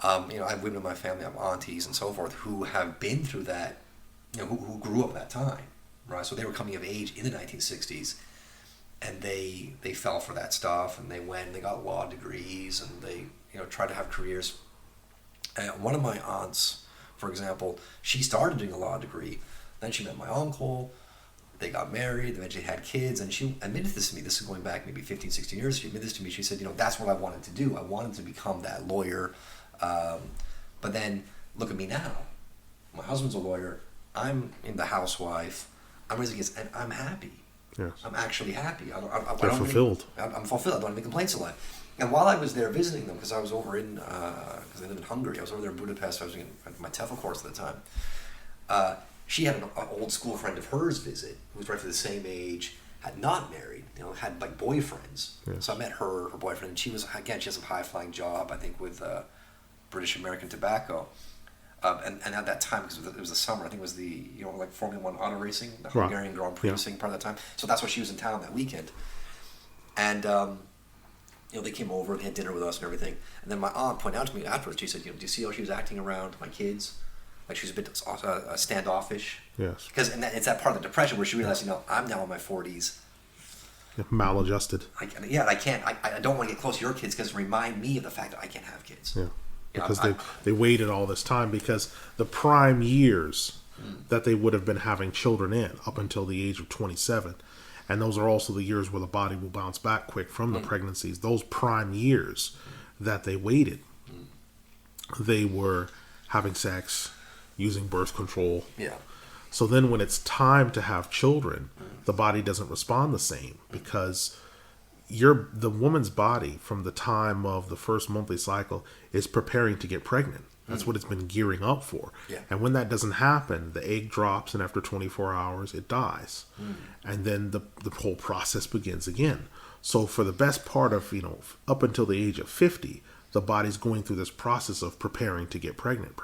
I have women in my family, I have aunties and so forth, who have been through that, who grew up at that time, right? So they were coming of age in the 1960s, and they fell for that stuff, and they got law degrees, and they, tried to have careers. And one of my aunts, for example, she started doing a law degree, then she met my uncle, they got married, eventually had kids, and she admitted this to me. This is going back maybe 15, 16 years. She admitted this to me. She said, that's what I wanted to do. I wanted to become that lawyer. But then look at me now. My husband's a lawyer. I'm in the housewife. I'm raising kids, and I'm happy. Yes. I'm actually happy. They're fulfilled. I'm fulfilled. I don't have any complaints in life. And while I was there visiting them, because I was over in, because I live in Hungary, I was over there in Budapest. I was doing my TEFL course at the time. She had an old school friend of hers visit, who was roughly the same age, had not married, had like boyfriends. Yes. So I met her boyfriend, and she has a high-flying job, I think, with British American Tobacco. And at that time, because it was the summer, I think it was the, like Formula One auto racing, the Hungarian Grand Prix racing part of that time. So that's why she was in town that weekend. And, they came over, they had dinner with us and everything. And then my aunt pointed out to me afterwards, she said, do you see how she was acting around my kids? Like, she was a bit standoffish. Yes. Because it's that part of the depression where she realized, I'm now in my 40s. Maladjusted. I don't want to get close to your kids because remind me of the fact that I can't have kids. Yeah. Because they waited all this time, because the prime years that they would have been having children in up until the age of 27, and those are also the years where the body will bounce back quick from the pregnancies. Those prime years that they waited, they were having sex, using birth control. Yeah. So then when it's time to have children, the body doesn't respond the same, because the woman's body from the time of the first monthly cycle is preparing to get pregnant. That's what it's been gearing up for. Yeah. And when that doesn't happen, the egg drops, and after 24 hours, it dies. And then the whole process begins again. So for the best part of, up until the age of 50, the body's going through this process of preparing to get pregnant.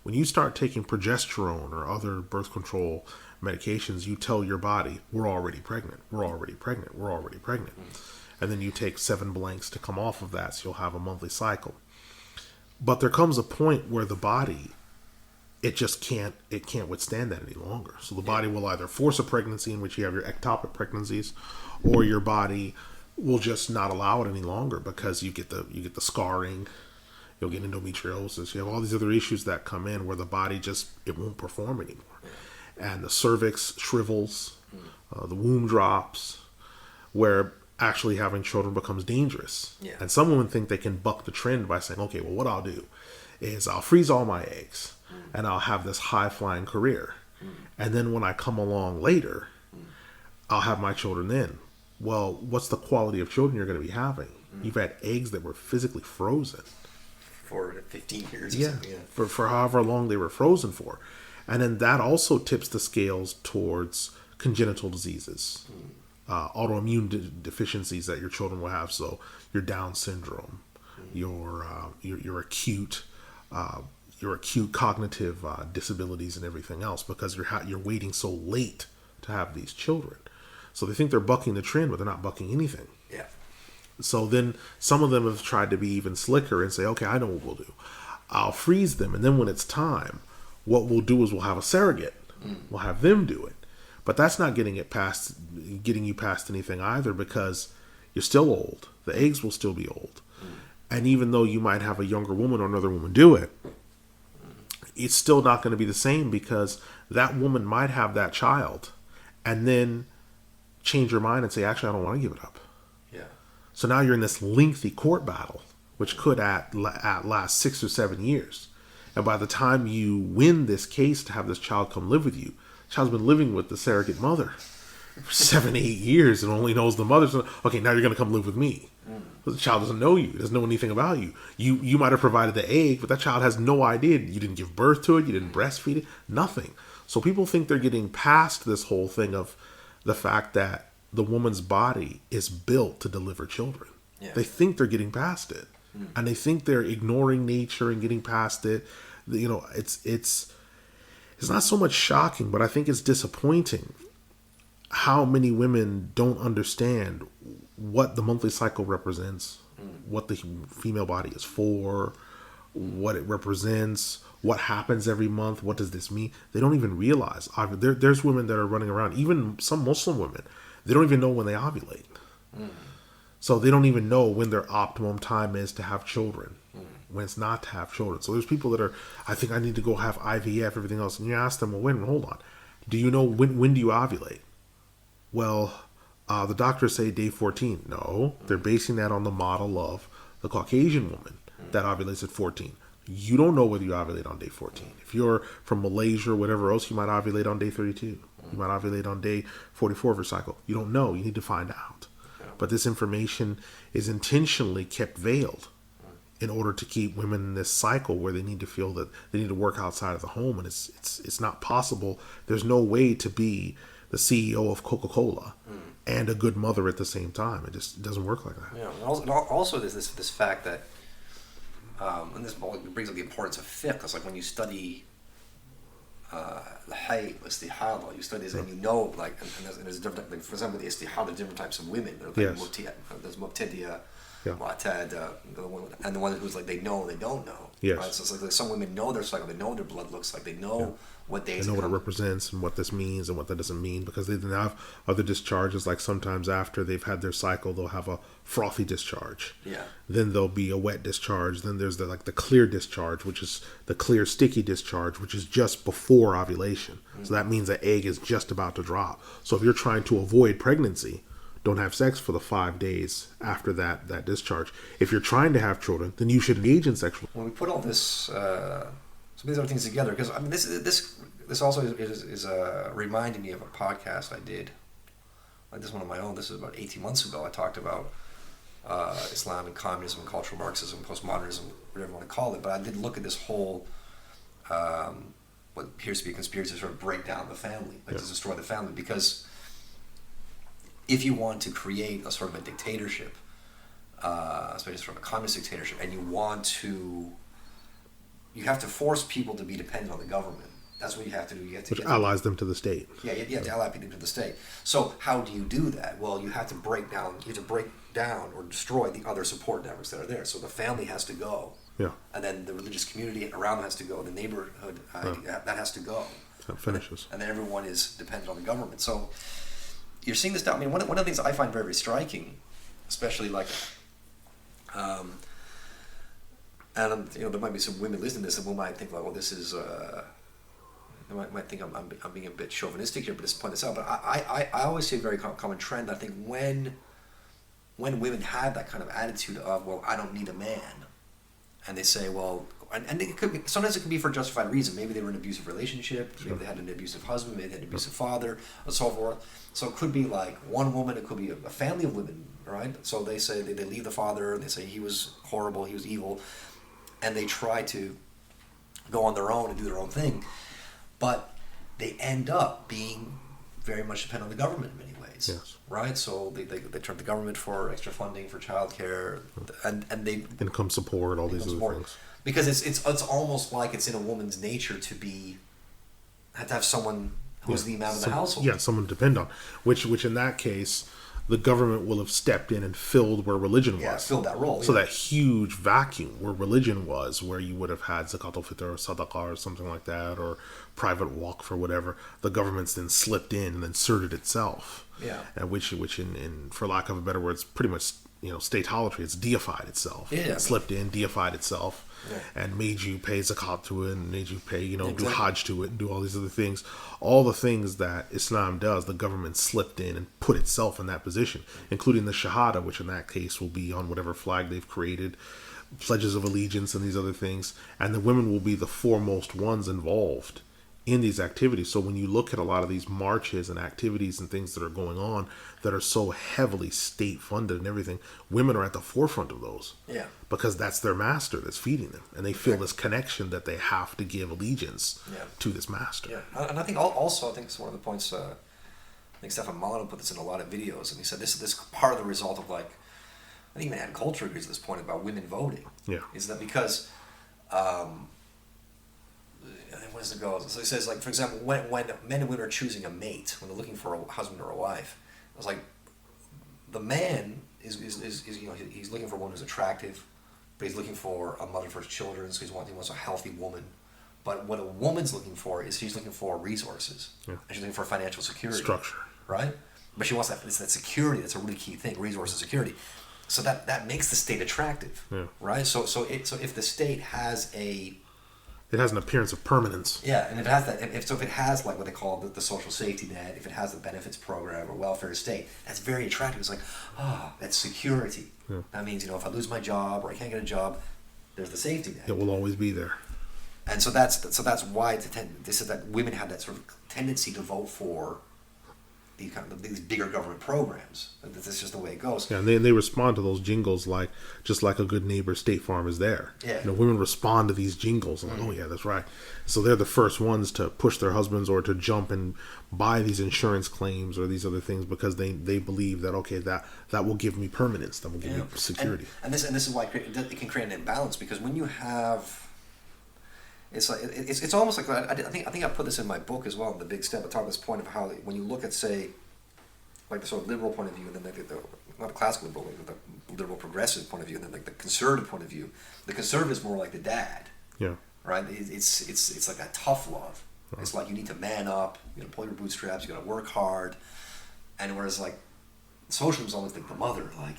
When you start taking progesterone or other birth control medications, you tell your body, we're already pregnant. And then you take 7 blanks to come off of that, so you'll have a monthly cycle. But there comes a point where the body, it can't withstand that any longer. So the body will either force a pregnancy, in which you have your ectopic pregnancies, or your body will just not allow it any longer, because you get the scarring, you'll get endometriosis, you have all these other issues that come in where the body it won't perform anymore. And the cervix shrivels, the womb drops, where actually having children becomes dangerous. Yeah. And some women think they can buck the trend by saying, okay, well, what I'll do is I'll freeze all my eggs and I'll have this high-flying career. And then when I come along later, I'll have my children then. Well, what's the quality of children you're going to be having? You've had eggs that were physically frozen. For 15 years or Yeah, something. Yeah. For however long they were frozen for. And then that also tips the scales towards congenital diseases, autoimmune deficiencies that your children will have. So your Down syndrome, your acute cognitive disabilities and everything else, because you're waiting so late to have these children. So they think they're bucking the trend, but they're not bucking anything. Yeah. So then some of them have tried to be even slicker and say, okay, I know what we'll do. I'll freeze them, and then when it's time, what we'll do is we'll have a surrogate. We'll have them do it. But that's not getting you past anything either, because you're still old. The eggs will still be old. And even though you might have a younger woman or another woman do it, it's still not going to be the same, because that woman might have that child and then change her mind and say, actually, I don't want to give it up. Yeah. So now you're in this lengthy court battle, which could last 6 or 7 years. And by the time you win this case to have this child come live with you, the child's been living with the surrogate mother for 7, 8 years and only knows the mother. So, okay, now you're going to come live with me. But the child doesn't know you. Doesn't know anything about you. You might have provided the egg, but that child has no idea. You didn't give birth to it. You didn't breastfeed it. Nothing. So people think they're getting past this whole thing of the fact that the woman's body is built to deliver children. Yeah. They think they're getting past it. And they think they're ignoring nature and getting past it. You know, it's not so much shocking, but I think it's disappointing how many women don't understand what the monthly cycle represents, what the female body is for, what it represents, what happens every month, what does this mean. They don't even realize. There's women that are running around, even some Muslim women, they don't even know when they ovulate. So they don't even know when their optimum time is to have children, when it's not to have children. So there's people that are, I think I need to go have IVF, everything else. And you ask them, well, hold on. Do you know when do you ovulate? Well, the doctors say day 14. No, they're basing that on the model of the Caucasian woman that ovulates at 14. You don't know whether you ovulate on day 14. If you're from Malaysia or whatever else, you might ovulate on day 32. You might ovulate on day 44 of your cycle. You don't know. You need to find out. But this information is intentionally kept veiled in order to keep women in this cycle where they need to feel that they need to work outside of the home, and it's not possible. There's no way to be the CEO of Coca-Cola and a good mother at the same time. It just doesn't work like that. Yeah. And also there's this fact that, and this brings up the importance of fiqh. It's like when you study al-Hayy, istihada, you study this and you know, like, and there's different, like, for example, the istihada, different types of women. There's like there's mubtadiya, mu'tad, and the one who's like they know and they don't know. Yes. Right? So it's like some women know their cycle, they know what their blood looks like, they know what days. They know what it represents and what this means and what that doesn't mean, because they then have other discharges. Like sometimes after they've had their cycle, they'll have a frothy discharge. Yeah. Then there'll be a wet discharge. Then there's the clear discharge, which is the clear sticky discharge, which is just before ovulation. So that means the egg is just about to drop. So if you're trying to avoid pregnancy, don't have sex for the 5 days after that discharge. If you're trying to have children, then you should engage in sexual. When we put all this, some of these other things together, because I mean, this also is reminding me of a podcast I did, like this one of my own. This is about 18 months ago. I talked about Islam and communism and cultural Marxism, postmodernism, whatever you want to call it. But I did look at this whole what appears to be a conspiracy to sort of break down the family, like to destroy the family, because if you want to create a sort of a dictatorship, especially from a communist dictatorship, and you have to force people to be dependent on the government. That's what you have to do. Which allies them to the state. Yeah, you have to ally people to the state. So how do you do that? Well, you have to break down or destroy the other support networks that are there. So the family has to go. Yeah. And then the religious community around has to go. The neighborhood, that has to go. That finishes. And then everyone is dependent on the government. So you're seeing this down. I mean, one of the things I find very, very striking, especially like, and there might be some women listening to this and we might think like, well, this is, they might think I'm being a bit chauvinistic here, but just point this out. But I always see a very common trend. I think when women have that kind of attitude of, well, I don't need a man, and they say, well, and it could be, sometimes it can be for a justified reason. Maybe they were in an abusive relationship, maybe they had an abusive husband, maybe they had an abusive father, and so forth. So it could be like one woman, it could be a family of women, right? So they say they leave the father, they say he was horrible, he was evil, and they try to go on their own and do their own thing. but they end up being very much dependent on the government in many ways. Yes. Right? So they turn to the government for extra funding for childcare, and they income support, all these other things. Because it's almost like it's in a woman's nature to have someone who's the imam of the household. Yeah, someone to depend on. Which in that case, the government will have stepped in and filled where religion was. Yeah, filled that role. So that huge vacuum where religion was, where you would have had zakat al-fitr or sadaqah or something like that, or private waqf or whatever, the government's then slipped in and inserted itself. Yeah. And which in for lack of a better word, it's pretty much, statolatry. It's deified itself. Yeah. It slipped in, deified itself. Yeah. And made you pay zakat to it, and made you pay, Exactly. do Hajj to it, and do all these other things. All the things that Islam does, the government slipped in and put itself in that position, including the Shahada, which in that case will be on whatever flag they've created, pledges of allegiance and these other things. And the women will be the foremost ones involved in these activities. So when you look at a lot of these marches and activities and things that are going on that are so heavily state funded and everything, women are at the forefront of those. Yeah. Because that's their master that's feeding them. And they feel this connection that they have to give allegiance to this master. Yeah. And I think also, I think it's one of the points, I think Stefan Molyneux put this in a lot of videos, and he said this part of the result of, like, I think even Ann Coulter agrees at this point about women voting. Yeah. Is that because what does it go? So he says, like, for example, when men and women are choosing a mate, when they're looking for a husband or a wife, it's like the man is he's looking for one who's attractive, but he's looking for a mother for his children, so he wants a healthy woman. But what a woman's looking for is she's looking for resources, and she's looking for financial security, structure, right? But she wants that security. That's a really key thing, resource and security. So that makes the state attractive, right? So if the state has it has an appearance of permanence. Yeah, and it has that. If it has, like, what they call the social safety net, if it has the benefits program or welfare state, that's very attractive. It's like, that's security. Yeah. That means, if I lose my job or I can't get a job, there's the safety net. It will always be there. And so that's why this is that women have that sort of tendency to vote for these bigger government programs. That's just the way it goes. Yeah, and they respond to those jingles just like a good neighbor. State Farm is there. Yeah. Women respond to these jingles and oh yeah, that's right. So they're the first ones to push their husbands or to jump and buy these insurance claims or these other things because they believe that that will give me permanence, that will give me security. And this is why it can create an imbalance, because when you have it's almost like I think I put this in my book as well, in The Big Step. I talk about this point of how when you look at, say, like the sort of liberal point of view, and then the not the classical liberal, but the liberal progressive point of view, and then like the conservative point of view. The conservative is more like the dad. Yeah. Right. It's like that tough love. Right. It's like you need to man up. You got to pull your bootstraps. You got to work hard. And whereas like socialism is always like the mother, like,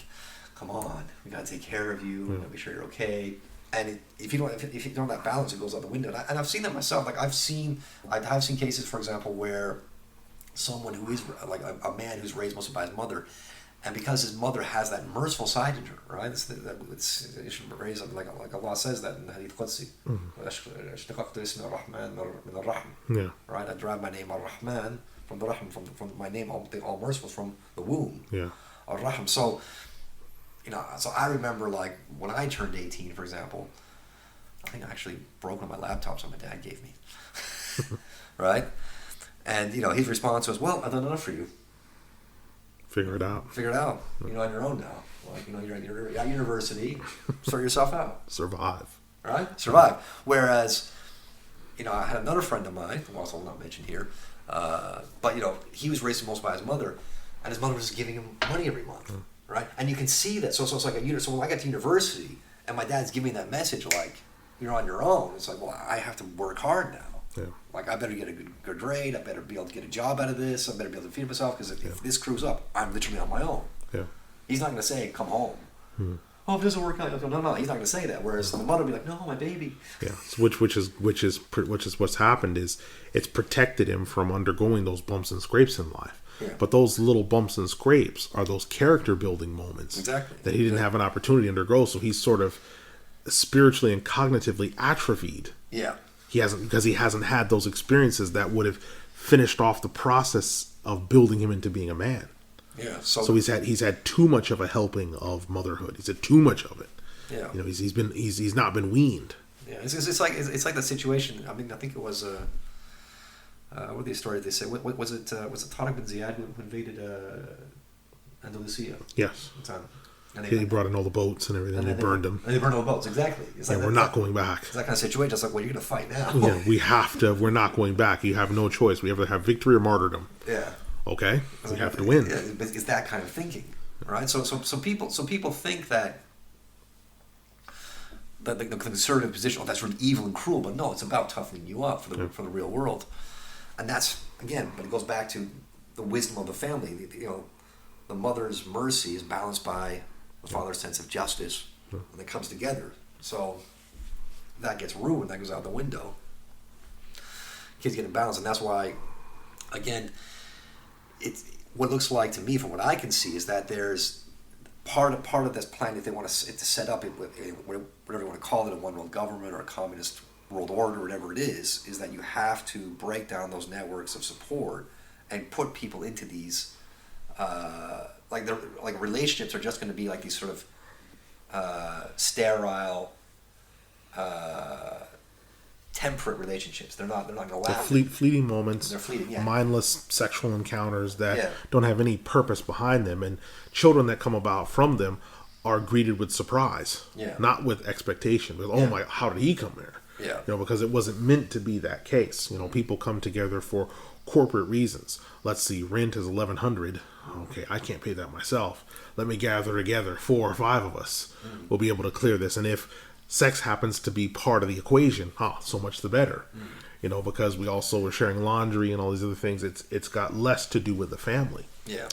come on, we got to take care of you. We got to make sure you're okay. And if you don't have that balance, it goes out the window. And I've seen that myself. Like I've seen cases, for example, where someone who is like a man who's raised mostly by his mother, and because his mother has that merciful side in her, right? It should raise up like Allah says that in the Hadith Qudsi. Yeah. Right. I derive my name Ar-Rahman from the Rahm, from my name, all merciful, from the womb. Yeah. Ar-Rahm. So I remember, like, when I turned 18, for example, I think I actually broke one of my laptops that my dad gave me. Right? And, his response was, well, I've done enough for you. Figure it out. On your own now. Like, you're at university, sort yourself out. Survive. Right? Survive. Whereas, I had another friend of mine, who also will not mention here, but, he was raised most by his mother, and his mother was giving him money every month. Right, and you can see that. So it's like so when I got to university, and my dad's giving me that message, like, you're on your own. It's like, well, I have to work hard now. Yeah. Like, I better get a good grade. I better be able to get a job out of this. I better be able to feed myself, because if this screws up, I'm literally on my own. Yeah. He's not going to say, come home. Oh, if it doesn't work out, no, he's not going to say that. Whereas the mother will be like, no, my baby. Yeah, which is what's happened is it's protected him from undergoing those bumps and scrapes in life. Yeah. But those little bumps and scrapes are those character building moments that he didn't have an opportunity to undergo. So he's sort of spiritually and cognitively atrophied. Yeah, he hasn't had those experiences that would have finished off the process of building him into being a man. Yeah. So he's had too much of a helping of motherhood. He's had too much of it. Yeah. He's not been weaned. Yeah. It's like the situation. I mean, I think it was. what they started, they said, what was it? Was it Tariq bin Ziyad who invaded Andalusia? Yes. At the time? And He brought in all the boats and everything. And they burned them. And they burned all the boats, exactly. It's like we're not going back. It's that kind of situation. It's like, well, you're going to fight now. Yeah, we have to. We're not going back. You have no choice. We either have victory or martyrdom. Yeah. Okay? We have to win. Yeah, it's that kind of thinking, right? So people think that the conservative position, that's really evil and cruel, but no, it's about toughening you up for the real world. And that's, again, but it goes back to the wisdom of the family. The mother's mercy is balanced by the father's sense of justice, and it comes together. So that gets ruined, that goes out the window. Kids get imbalanced, and that's why, again, it's what it looks like to me, from what I can see, is that there's part of this plan that they want to set up, whatever you want to call it, a one world government or a communist world order, whatever it is that you have to break down those networks of support and put people into these like relationships are just going to be like these sort of sterile, temperate relationships. They're not going to last. Fleeting moments. They're fleeting, yeah. Mindless sexual encounters that don't have any purpose behind them, and children that come about from them are greeted with surprise, not with expectation. With, oh my, how did he come here? Yeah. Because it wasn't meant to be that case. People come together for corporate reasons. Let's see, rent is $1,100. Okay, I can't pay that myself. Let me gather together 4 or 5 of us. We'll be able to clear this. And if sex happens to be part of the equation, so much the better. Because we also are sharing laundry and all these other things. It's got less to do with the family,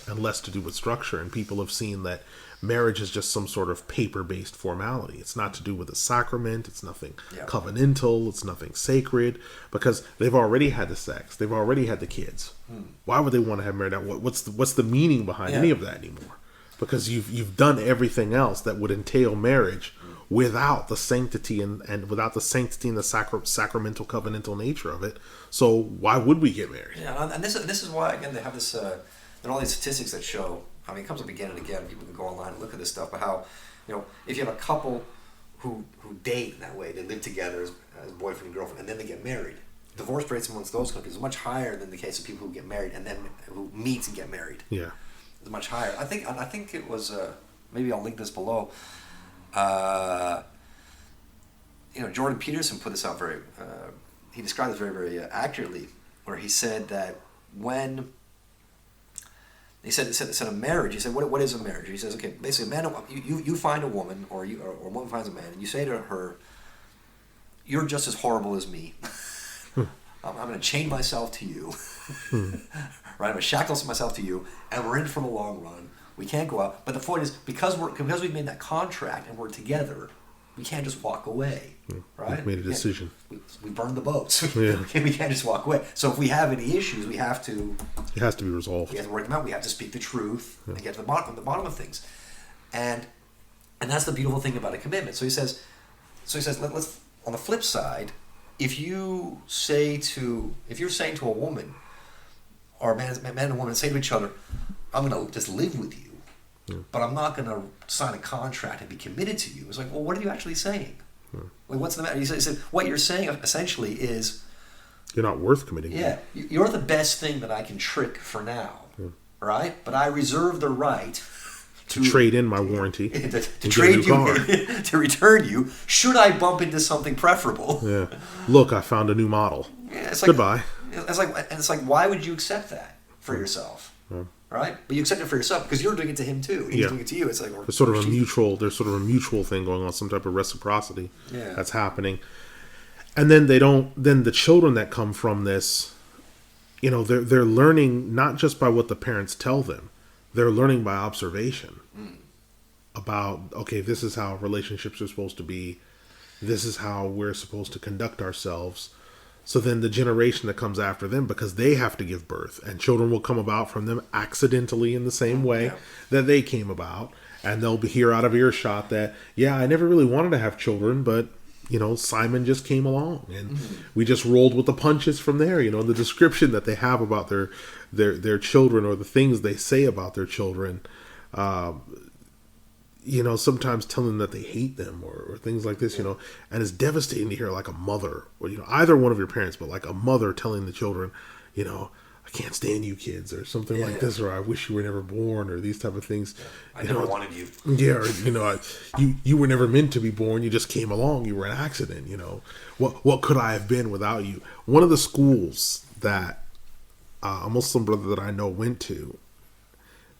and less to do with structure. And people have seen that marriage is just some sort of paper-based formality. It's not to do with a sacrament. It's nothing covenantal. It's nothing sacred, because they've already had the sex. They've already had the kids. Why would they want to have marriage? What's the meaning behind any of that anymore? Because you've done everything else that would entail marriage without the sanctity and without the sanctity and the sacramental covenantal nature of it. So why would we get married? Yeah, and this is why, again, they have this. There are all these statistics that show. I mean, it comes up again and again. People can go online and look at this stuff. But how, if you have a couple who date in that way, they live together as boyfriend and girlfriend, and then they get married. Divorce rates amongst those countries is much higher than the case of people who get married and then who meet and get married. Yeah, it's much higher. I think it was. Maybe I'll link this below. Jordan Peterson put this out very. He described this very, very accurately, where he said that when. He said a marriage. He said, what is a marriage? He says, okay, basically, you find a woman, or a woman finds a man, and you say to her, "You're just as horrible as me. I'm going to chain myself to you, right? I'm going to shackle myself to you, and we're in for the long run. We can't go out. But the point is, because we've made that contract and we're together, we can't just walk away, right? We've made a decision. We burned the boats. We can't just walk away. So if we have any issues, we have to. It has to be resolved. We have to work them out. We have to speak the truth and get to the bottom of things, and that's the beautiful thing about a commitment. So he says, let's on the flip side, if you're saying to a woman, or a man and woman say to each other, "I'm going to just live with you." But I'm not going to sign a contract and be committed to you. It's like, well, what are you actually saying? Like, what's the matter? He said, what you're saying essentially is... You're not worth committing to. Yeah. You're the best thing that I can trick for now. Right? But I reserve the right to trade in my warranty. to trade you, to return you, should I bump into something preferable. Yeah. Look, I found a new model. Yeah, it's like, goodbye. It's like, why would you accept that for yourself? Right, but you accept it for yourself because you're doing it to him too. He's doing it to you. It's like there's sort of a mutual thing going on, some type of reciprocity that's happening. And then then the children that come from this, they're learning not just by what the parents tell them, they're learning by observation about, okay, this is how relationships are supposed to be, this is how we're supposed to conduct ourselves. So then the generation that comes after them, because they have to give birth, and children will come about from them accidentally in the same way that they came about, and they'll hear out of earshot that, I never really wanted to have children, but, Simon just came along, and we just rolled with the punches from there, the description that they have about their children, or the things they say about their children, sometimes telling them that they hate them or things like this, and it's devastating to hear like a mother or, either one of your parents, but like a mother telling the children, I can't stand you kids, or something like yeah. this, or I wish you were never born, or these type of things. I never wanted you. Yeah, or you were never meant to be born. You just came along. You were an accident. What could I have been without you? One of the schools that a Muslim brother that I know went to,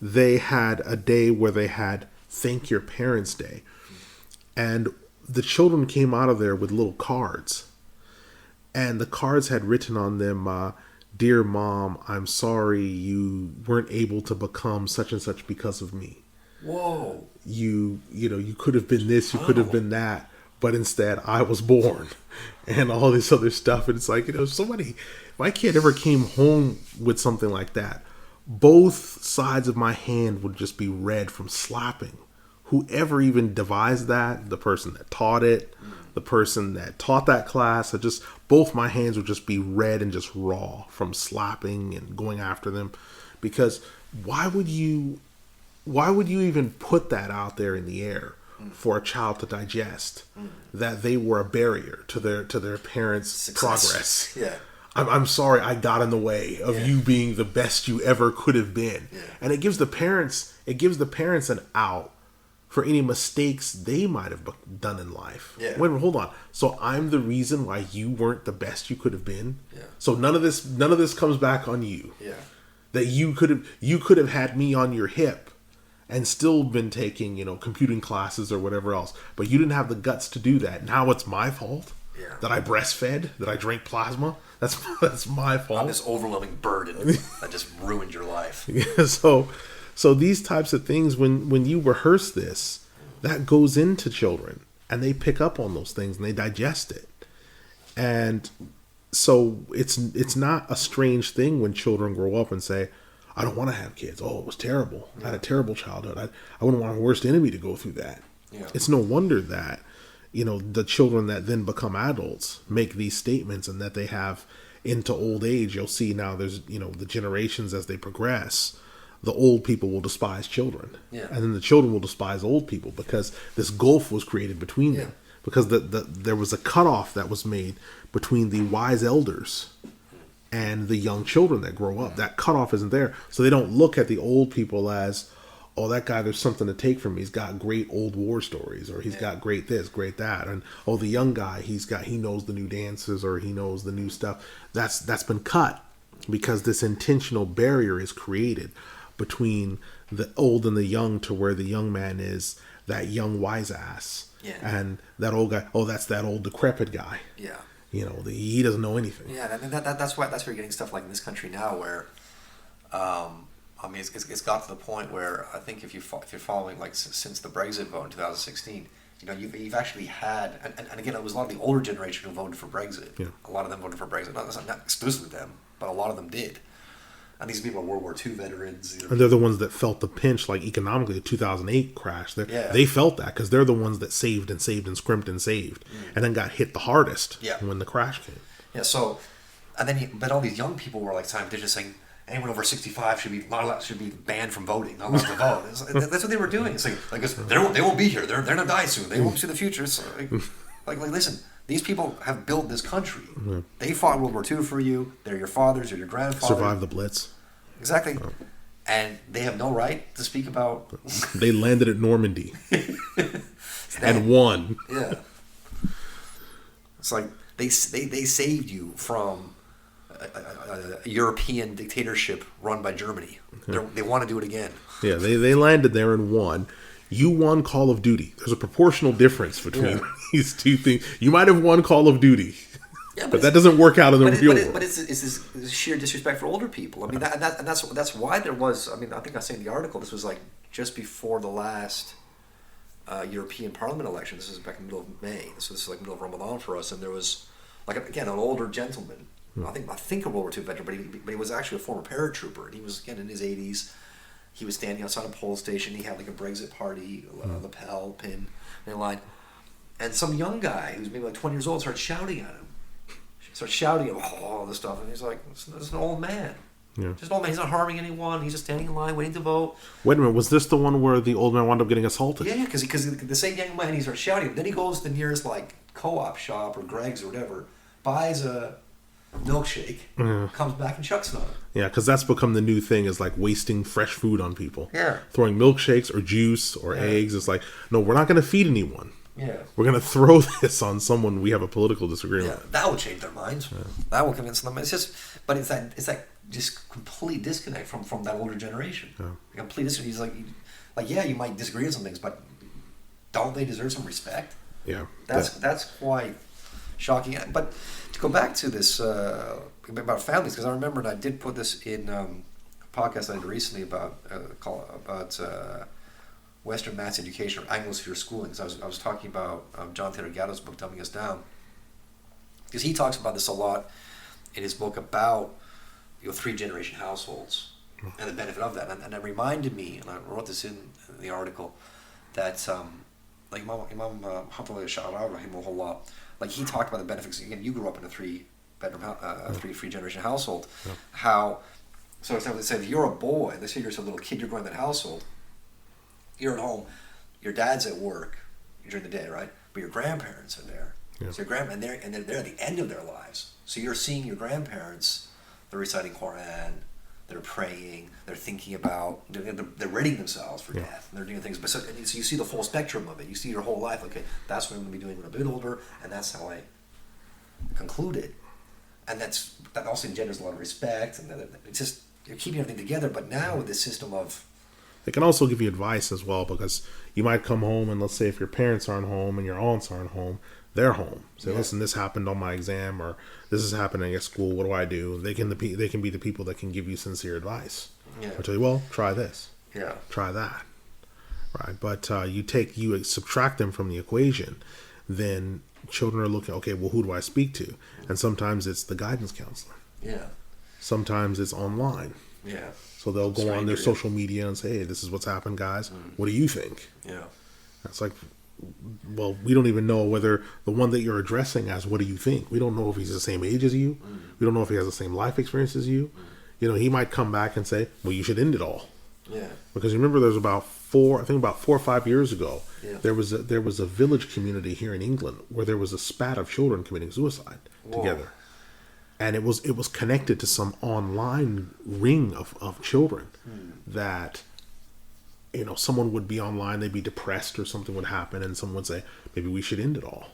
they had a day where they had Thank Your Parents Day, and the children came out of there with little cards, and the cards had written on them, "Dear Mom, I'm sorry you weren't able to become such and such because of me. Whoa. You could have been this, you could have been that, but instead I was born," and all this other stuff. And it's like, somebody, my kid ever came home with something like that, both sides of my hand would just be red from slapping. Whoever even devised that, the person that taught it, the person that taught that class, both my hands would just be red and just raw from slapping and going after them. Because why would you even put that out there in the air for a child to digest, that they were a barrier to their parents' Success. progress? Yeah. I'm sorry I got in the way of you being the best you ever could have been. Yeah. And it gives the parents an out for any mistakes they might have done in life. Yeah. Wait, hold on. So I'm the reason why you weren't the best you could have been? Yeah. So none of this comes back on you. Yeah. That you could have had me on your hip and still been taking, computing classes or whatever else. But you didn't have the guts to do that. Now it's my fault? Yeah. That I breastfed? That I drank plasma? That's my fault. I'm this overwhelming burden that just ruined your life. Yeah, so these types of things, when you rehearse this, that goes into children, and they pick up on those things and they digest it. And so it's not a strange thing when children grow up and say, I don't want to have kids. Oh, it was terrible. I had a terrible childhood. I wouldn't want my worst enemy to go through that. Yeah. It's no wonder that, the children that then become adults make these statements, and that they have into old age. You'll see now there's, the generations as they progress, the old people will despise children. Yeah. And then the children will despise old people, because this gulf was created between them. Because there was a cutoff that was made between the wise elders and the young children that grow up. That cutoff isn't there. So they don't look at the old people as, oh, that guy, there's something to take from him. He's got great old war stories, or he's got great this, great that. And, oh, the young guy, he knows the new dances, or he knows the new stuff. That's been cut, because this intentional barrier is created between the old and the young, to where the young man is that young wise ass. Yeah. And that old guy, oh, that's that old decrepit guy. Yeah. He doesn't know anything. Yeah, that's why you're getting stuff like in this country now, where, it's got to the point where I think if you're following, like, since the Brexit vote in 2016, you've actually had, and again, it was a lot of the older generation who voted for Brexit. Yeah. A lot of them voted for Brexit. Not exclusively them, but a lot of them did. And these people are World War II veterans. And they're the ones that felt the pinch, like economically, the 2008 crash. They felt that, because they're the ones that saved and saved and scrimped and saved, and then got hit the hardest when the crash came. Yeah, so, and then, but all these young people were like time just saying anyone over 65 should be banned from voting, not allowed to vote. That's what they were doing. It's like they won't be here. They're gonna die soon. They won't see the future. So, like listen. These people have built this country. Mm-hmm. They fought World War II for you. They're your fathers or your grandfathers. Survived the Blitz. Exactly. Oh. And they have no right to speak about... They landed at Normandy. And won. Yeah. It's like they saved you from a European dictatorship run by Germany. Yeah. They want to do it again. Yeah, they landed there and won. You won Call of Duty. There's a proportional difference between these two things. You might have won Call of Duty, but that doesn't work out in the real world. But it's this sheer disrespect for older people. I mean, that's why there was. I mean, I think I say in the article, this was like just before the last European Parliament election. This was back in the middle of May. So this is like middle of Ramadan for us, and there was like an older gentleman. I think a World War II veteran, but he was actually a former paratrooper, and he was again in his 80s. He was standing outside a poll station. He had like a Brexit party lapel pin in line. And some young guy who's maybe like 20 years old starts shouting at him. All this stuff. And he's like, this is an old man. Yeah. Just an old man. He's not harming anyone. He's just standing in line waiting to vote. Wait a minute. Was this the one where the old man wound up getting assaulted? Yeah, because the same young man, he starts shouting. Then he goes to the nearest like co-op shop or Greg's or whatever, buys a milkshake, comes back and chucks it on him. Yeah, because that's become the new thing, is like wasting fresh food on people. Yeah. Throwing milkshakes or juice or eggs. It's like, no, we're not going to feed anyone. Yeah. We're going to throw this on someone we have a political disagreement with. That will change their minds. Yeah. That will convince them. It's that just complete disconnect from that older generation. Yeah. Complete disconnect. He's like, yeah, you might disagree on some things, but don't they deserve some respect? Yeah. That's quite shocking. But to go back to this about families, because I remember, and I did put this in a podcast I did recently about Western mass education or Anglosphere schooling. Because I was talking about John Taylor Gatto's book, Dumbing Us Down, because he talks about this a lot in his book about 3-generation households and the benefit of that. And it reminded me, and I wrote this in the article, that like Imam Muhammad, rahimahullah, like he talked about the benefits. Again, you grew up in a 3-generation household. Yeah. How, so let's say if you're a boy, let's say you're a little kid, you're growing in that household, you're at home, your dad's at work during the day, right? But your grandparents are there. Yeah. So your and they're at the end of their lives. So you're seeing your grandparents, they're reciting Qur'an, they're praying, they're thinking about, they're readying themselves for death, and they're doing things. But so you see the full spectrum of it. You see your whole life. Okay, that's what I'm going to be doing when I'm a bit older, and that's how I concluded. And that also engenders a lot of respect, and it's just, you're keeping everything together. But now with this system of, it can also give you advice as well, because you might come home, and let's say if your parents aren't home and your aunts aren't home, they're home. Say, listen, this happened on my exam, or this is happening at school. What do? They can be the people that can give you sincere advice. Yeah. Or tell you, well, try this. Yeah. Try that. Right. But you subtract them from the equation, then children are looking, okay, well, who do I speak to? And sometimes it's the guidance counselor. Yeah. Sometimes it's online. Yeah. So they'll go on their social media and say, hey, this is what's happened, guys. What do you think? Yeah. It's like, well, we don't even know whether the one that you're addressing as, what do you think? We don't know if he's the same age as you. We don't know if he has the same life experience as you. He might come back and say, well, you should end it all. Yeah. Because remember, there's about 4 or 5 years ago, there was a village community here in England where there was a spat of children committing suicide together. And it was connected to some online ring of children that, someone would be online, they'd be depressed or something would happen, and someone would say, maybe we should end it all.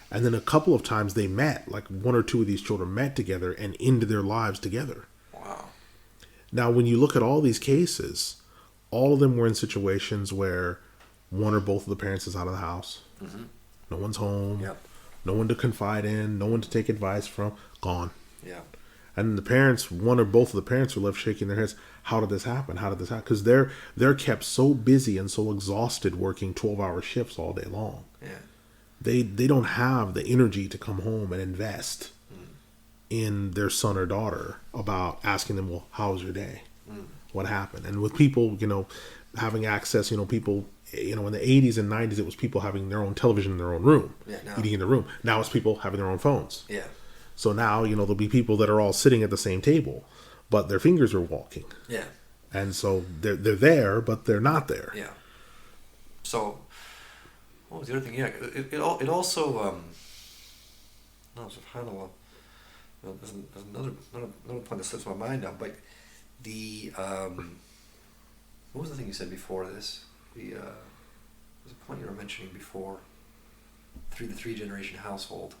And then a couple of times they met, like 1 or 2 of these children met together and ended their lives together. Wow. Now, when you look at all these cases, all of them were in situations where one or both of the parents is out of the house. No one's home. Yep. No one to confide in, no one to take advice from, gone. Yeah. And the parents, one or both of the parents, are left shaking their heads. How did this happen? How did this happen? Because they're kept so busy and so exhausted working 12-hour shifts all day long. Yeah. They don't have the energy to come home and invest in their son or daughter about asking them, well, how was your day? What happened? And with people, having access, people, in the 80s and 90s, it was people having their own television in their own room, eating in their room. Now it's people having their own phones. Yeah. So now, there'll be people that are all sitting at the same table, but their fingers are walking. Yeah. And so they're there, but they're not there. Yeah. So, what was the other thing? Yeah, it also, no, subhanAllah, there's another point that slips my mind now, but what was the thing you said before this? There's a point you were mentioning before, the 3-generation household.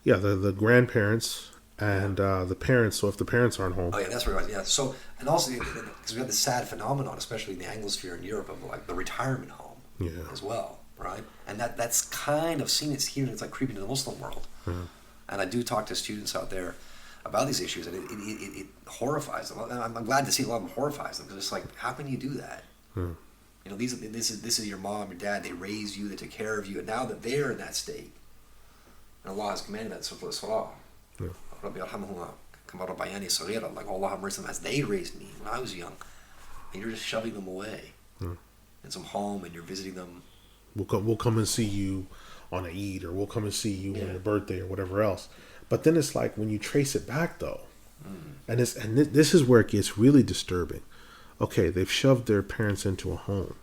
Yeah, the grandparents and the parents. So if the parents aren't home. Oh yeah, that's right. Yeah. So, and also because we have this sad phenomenon, especially in the Anglosphere in Europe, of like the retirement home as well, right? And that's kind of seen it's here. It's like creeping into the Muslim world. And I do talk to students out there about these issues, and it horrifies them. And I'm glad to see a lot of them horrifies them, because it's like, how can you do that? This is your mom, your dad. They raised you, they took care of you, and now that they're in that state, and Allah has commanded that, Salah. Like Allah have mercy on them as they raised me when I was young, and you're just shoving them away in some home, and you're visiting them. We'll come and see you on Eid, or we'll come and see you on your birthday, or whatever else. But then it's like, when you trace it back, though, and this is where it gets really disturbing. Okay, they've shoved their parents into a home,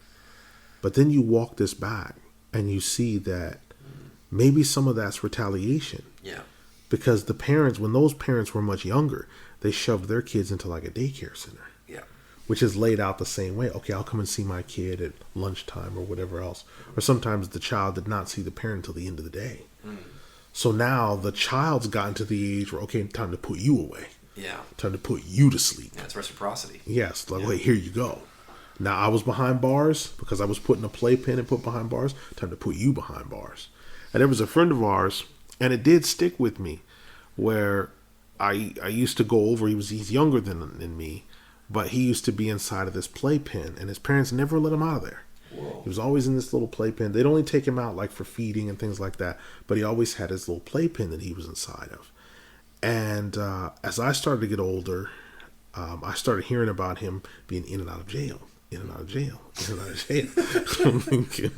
but then you walk this back, and you see that maybe some of that's retaliation. Yeah. Because the parents, when those parents were much younger, they shoved their kids into like a daycare center. Yeah. Which is laid out the same way. Okay, I'll come and see my kid at lunchtime or whatever else. Or sometimes the child did not see the parent until the end of the day. So now the child's gotten to the age where, okay, time to put you away. Yeah. Time to put you to sleep. Yeah, it's reciprocity. Yes, like, here you go. Now I was behind bars because I was put in a playpen and put behind bars. Time to put you behind bars. And there was a friend of ours, and it did stick with me, where I used to go over. He's younger than me, but he used to be inside of this playpen, and his parents never let him out of there. Whoa. He was always in this little playpen. They'd only take him out like for feeding and things like that, but he always had his little playpen that he was inside of. And as I started to get older, I started hearing about him being in and out of jail. In and out of jail. In and out of jail. I'm thinking,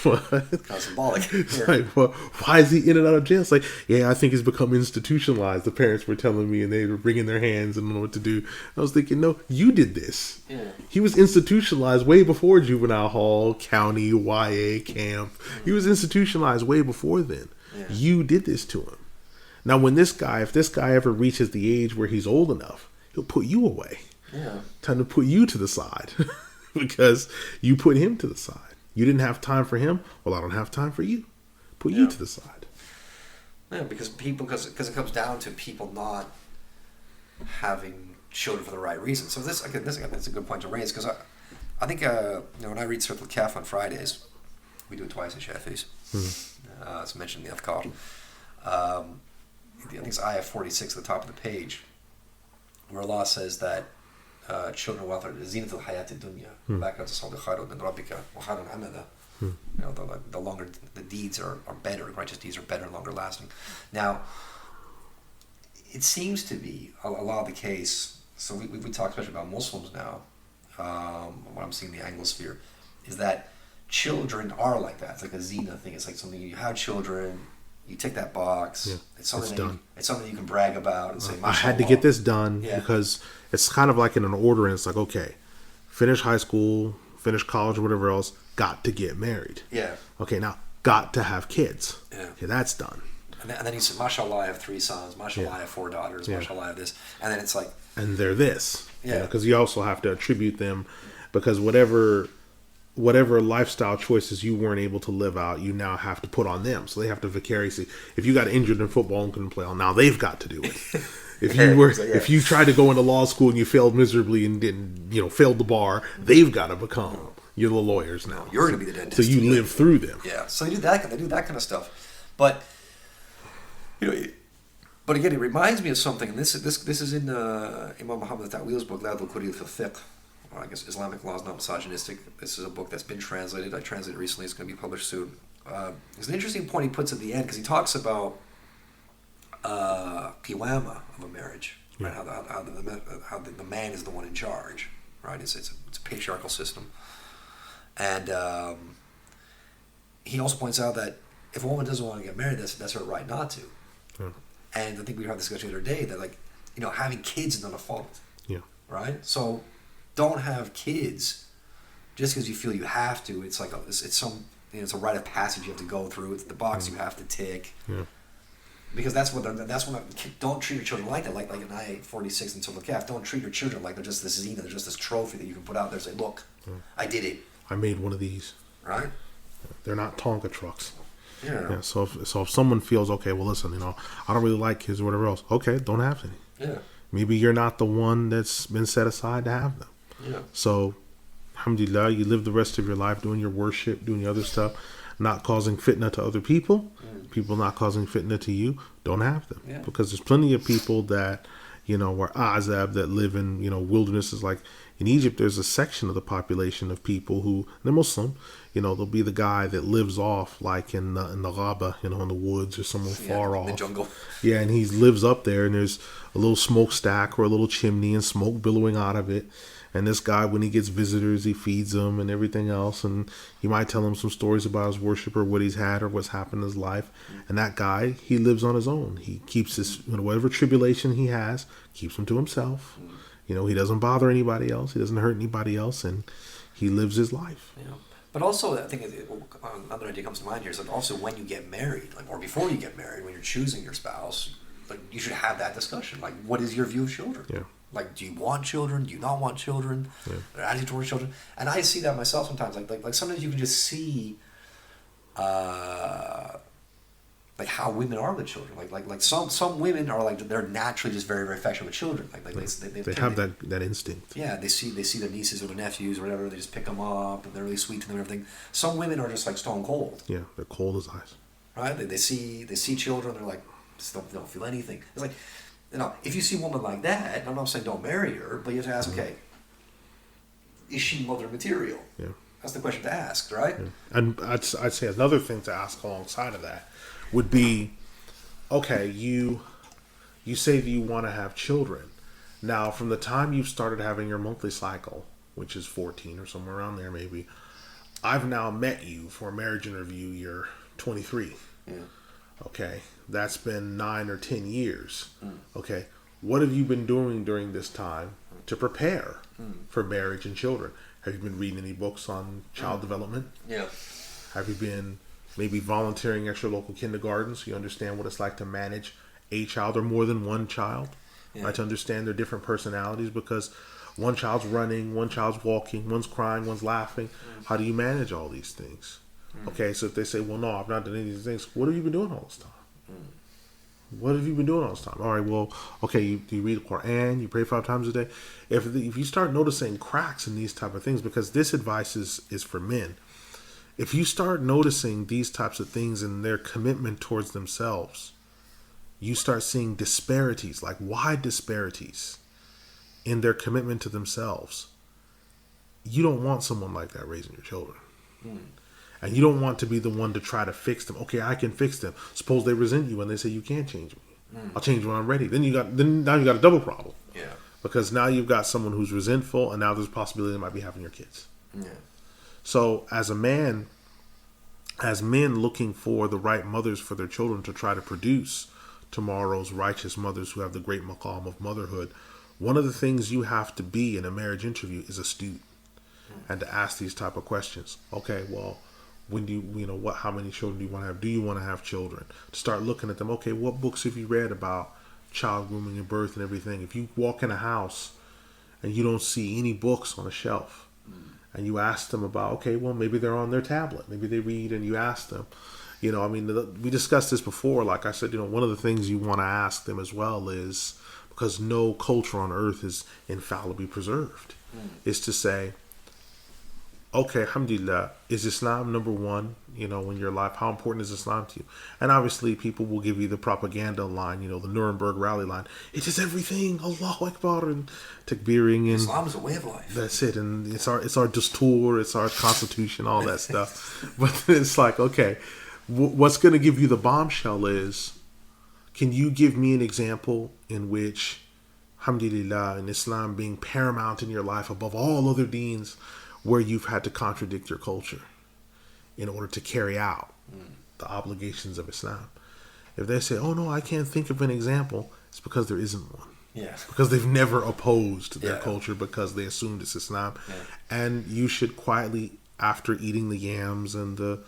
what? Kind of symbolic. It's like, well, why is he in and out of jail? It's like, yeah, I think he's become institutionalized. The parents were telling me, and they were wringing their hands and don't know what to do. I was thinking, no, you did this. Yeah. He was institutionalized way before juvenile hall, county, YA, camp. He was institutionalized way before then. Yeah. You did this to him. Now, if this guy ever reaches the age where he's old enough, he'll put you away. Yeah. Time to put you to the side because you put him to the side. You didn't have time for him. Well, I don't have time for you. Put you to the side. Yeah, because it comes down to people not having children for the right reason. So that's a good point to raise, because I think when I read Surah Al-Kahf on Fridays, we do it twice at Shafi's. It's mentioned in the Afkar. I think it's ayah 46 at the top of the page, where Allah says that children wealth are zinatul hayati dunya. Back to Saudi khairun min rabbika wa khairun amada. The longer the deeds are better, righteous deeds are better and longer lasting. Now, it seems to be a lot of the case. So we talk especially about Muslims now. What I'm seeing in the Anglosphere is that children are like that. It's like a zina thing. It's like something, you have children, you tick that box. Yeah, it's something you can brag about and say, I had to get this done because it's kind of like in an order, and it's like, okay, finish high school, finish college or whatever else, got to get married. Yeah. Okay, now got to have kids. Yeah. Okay, that's done. And then he said, mashallah, I have 3 sons, mashallah, I have 4 daughters, mashallah, I have this. And then it's like, and they're this. Yeah. Because you also have to attribute them, because whatever lifestyle choices you weren't able to live out, you now have to put on them. So they have to vicariously, if you got injured in football and couldn't play on, now they've got to do it. If you tried to go into law school and you failed miserably and didn't, failed the bar, they've got to become you're the lawyers now. You're going to be the dentist. So you live through them. Yeah. So they do that kind of stuff. But but again, it reminds me of something. And this is in Imam Muhammad at-Taaweel's book, al-Qur'an fil Fiqh. Or I guess Islamic Law is Not Misogynistic. This is a book that's been translated. I translated it recently. It's going to be published soon. There's an interesting point he puts at the end, because he talks about qiwama of a marriage, right? How the man is the one in charge, right? It's a patriarchal system, and he also points out that if a woman doesn't want to get married, that's her right not to. Yeah. And I think we had this discussion the other day that having kids is not a fault. Yeah. Right. So don't have kids just because you feel you have to. It's like it's a rite of passage you have to go through. It's the box you have to tick. Yeah. Because don't treat your children like that. Like in I 46 and Surah Al-Kahf, don't treat your children like they're just this zina, they're just this trophy that you can put out there and say, look, I did it. I made one of these. Right? They're not Tonka trucks. Yeah. So if someone feels, okay, well, listen, I don't really like kids or whatever else. Okay, don't have any. Yeah. Maybe you're not the one that's been set aside to have them. Yeah. So, alhamdulillah, you live the rest of your life doing your worship, doing your other stuff, not causing fitna to other people. People not causing fitna to you. Don't have them. Yeah. Because there's plenty of people that, were azab, that live in, wildernesses. Like in Egypt, there's a section of the population of people who, they're Muslim, they'll be the guy that lives off like in the Ghaba, in the woods or somewhere far off. The jungle. Yeah, and he lives up there, and there's a little smokestack or a little chimney and smoke billowing out of it. And this guy, when he gets visitors, he feeds them and everything else. And he might tell them some stories about his worship or what he's had or what's happened in his life. And that guy, he lives on his own. He keeps his, whatever tribulation he has, keeps him to himself. He doesn't bother anybody else. He doesn't hurt anybody else. And he lives his life. Yeah. But also, I think another idea comes to mind here is that also when you get married, like, or before you get married, when you're choosing your spouse, like, you should have that discussion. Like, what is your view of children? Yeah. Like, do you want children? Do you not want children? Yeah. Their attitude towards children. And I see that myself sometimes. Like sometimes you can just see, like how women are with children. Like some women are like, they're naturally just very, very affectionate with children. They have that instinct. Yeah, they see their nieces or their nephews or whatever. They just pick them up and they're really sweet to them and everything. Some women are just like stone cold. Yeah, they're cold as ice. Right? They see children. They're like, just don't feel anything. It's like, if you see a woman like that, I'm not saying don't marry her, but you have to ask, okay, is she mother material? Yeah. That's the question to ask, right? Yeah. And I'd say another thing to ask alongside of that would be, okay, you say that you want to have children. Now, from the time you've started having your monthly cycle, which is 14 or somewhere around there maybe, I've now met you for a marriage interview, you're 23. Yeah. Okay, that's been 9 or 10 years. Okay, what have you been doing during this time to prepare for marriage and children? Have you been reading any books on child development? Yeah. Have you been maybe volunteering at your local kindergarten so you understand what it's like to manage a child or more than one child? Yeah. Right, to understand their different personalities, because one child's running, one child's walking, one's crying, one's laughing. How do you manage all these things? Okay, so if they say, well, no, I've not done any of these things, what have you been doing all this time? What have you been doing all this time? All right, well, okay, you read the Qur'an, you pray 5 times a day. If you start noticing cracks in these type of things, because this advice is for men, if you start noticing these types of things in their commitment towards themselves, you start seeing disparities, like wide disparities in their commitment to themselves. You don't want someone like that raising your children. And you don't want to be the one to try to fix them. Okay, I can fix them. Suppose they resent you and they say, you can't change me. I'll change when I'm ready. Then now you got a double problem. Yeah. Because now you've got someone who's resentful, and now there's a possibility they might be having your kids. Yeah. So as men looking for the right mothers for their children to try to produce tomorrow's righteous mothers who have the great Maqaam of Motherhood, one of the things you have to be in a marriage interview is astute and to ask these type of questions. Okay, well, when do how many children do you want to have? Do you want to have children? To start looking at them. Okay, what books have you read about child grooming and birth and everything? If you walk in a house and you don't see any books on a shelf, and you ask them about, okay, well, maybe they're on their tablet, maybe they read, and you ask them, we discussed this before. Like I said, one of the things you want to ask them as well is, because no culture on earth is infallibly preserved, is to say, okay, alhamdulillah, is Islam number one, in your life? How important is Islam to you? And obviously people will give you the propaganda line, the Nuremberg rally line. It is everything, Allahu Akbar, and takbiring. And Islam is a way of life. That's it. And it's our Dastur, it's our constitution, all that stuff. But it's like, okay, what's going to give you the bombshell is, can you give me an example in which, alhamdulillah, in Islam being paramount in your life above all other deens, where you've had to contradict your culture in order to carry out the obligations of Islam? If they say, oh no, I can't think of an example, it's because there isn't one. Yeah. Because they've never opposed their culture, because they assumed it's Islam. Yeah. And you should quietly, after eating the yams and the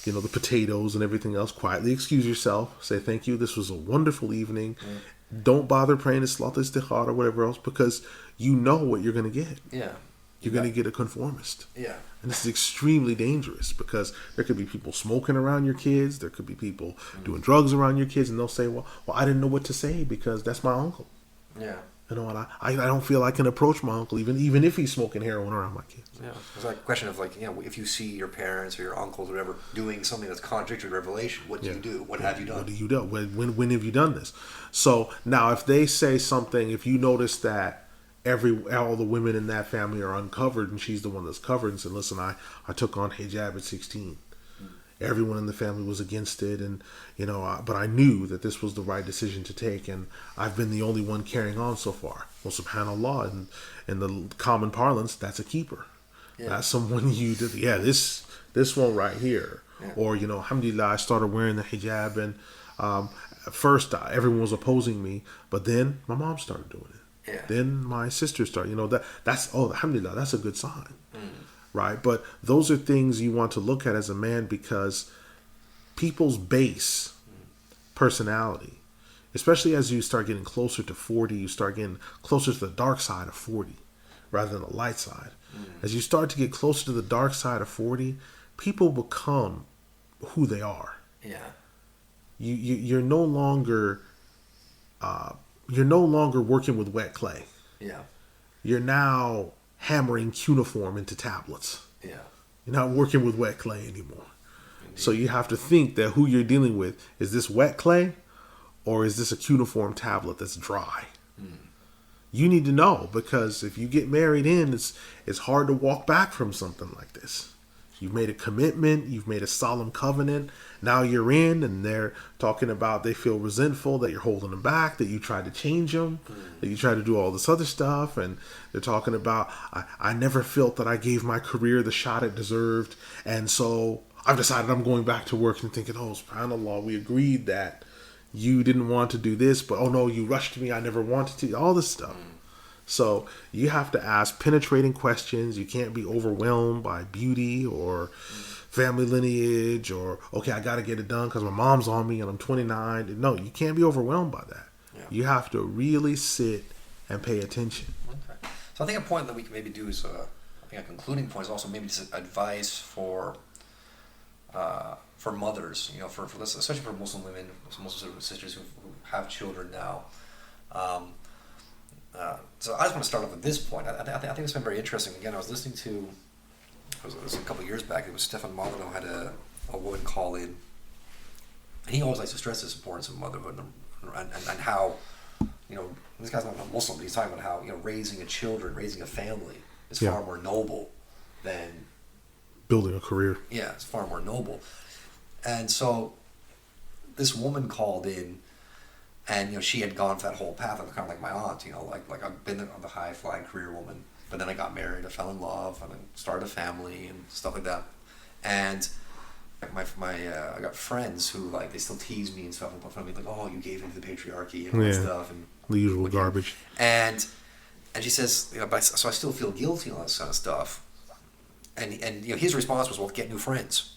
potatoes and everything else, quietly excuse yourself, say thank you, this was a wonderful evening. Don't bother praying to Salat Istikhara or whatever else, because you know what you're going to get. Yeah. You're going to get a conformist. Yeah. And this is extremely dangerous, because there could be people smoking around your kids. There could be people doing drugs around your kids, and they'll say, well, I didn't know what to say because that's my uncle. Yeah. And I don't feel I can approach my uncle, even if he's smoking heroin around my kids. Yeah. It's like a question of if you see your parents or your uncles or whatever doing something that's contradictory to revelation, what do you do? What have you done? What have you done? When have you done this? So now if they say something, if you notice that all the women in that family are uncovered and she's the one that's covered, and said, listen, I took on hijab at 16. Everyone in the family was against it, and but I knew that this was the right decision to take, and I've been the only one carrying on so far. Well, subhanallah, and in the common parlance, that's a keeper. Yeah. That's someone this one right here. Yeah. Or alhamdulillah, I started wearing the hijab, and at first everyone was opposing me, but then my mom started doing it. Yeah. Then my sister started, that's alhamdulillah, that's a good sign. right? But those are things you want to look at as a man, because people's base personality, especially as you start getting closer to 40, you start getting closer to the dark side of 40 rather than the light side. As you start to get closer to the dark side of 40, people become who they are. Yeah. You're no longer working with wet clay. Yeah. You're now hammering cuneiform into tablets. Yeah. You're not working with wet clay anymore. Indeed. So you have to think that who you're dealing with, is this wet clay or is this a cuneiform tablet that's dry? You need to know, because if you get married in, it's hard to walk back from something like this. You've made a commitment, you've made a solemn covenant. Now you're in, and they're talking about they feel resentful that you're holding them back, that you tried to change them, that you tried to do all this other stuff. And they're talking about, I never felt that I gave my career the shot it deserved. And so I've decided I'm going back to work, and thinking, oh, subhanAllah, we agreed that you didn't want to do this, but oh no, you rushed me, I never wanted to, all this stuff. So you have to ask penetrating questions. You can't be overwhelmed by beauty or family lineage or, okay, I got to get it done because my mom's on me and I'm 29. No, you can't be overwhelmed by that. Yeah. You have to really sit and pay attention. Okay. So I think a point that we can maybe do is, I think a concluding point is also maybe just advice for mothers, for especially for Muslim women, Muslim sisters who have children now. So I just want to start off with this point. I think it's been very interesting. Again, I was listening to, it was a couple of years back, it was Stefan Molyneux had a woman call in. And he always likes to stress this importance of motherhood and how, this guy's not a Muslim, but he's talking about how, raising a family is far more noble than building a career. Yeah, it's far more noble. And so this woman called in, and she had gone for that whole path, kind of like my aunt, like I've been on the high flying career woman, but then I got married, I fell in love, and I started a family and stuff like that. And I got friends who they still tease me and stuff, and put fun of me, like, oh, you gave into the patriarchy and all that stuff, and the usual garbage. And she says, so I still feel guilty and all this kind of stuff. And his response was, well, get new friends.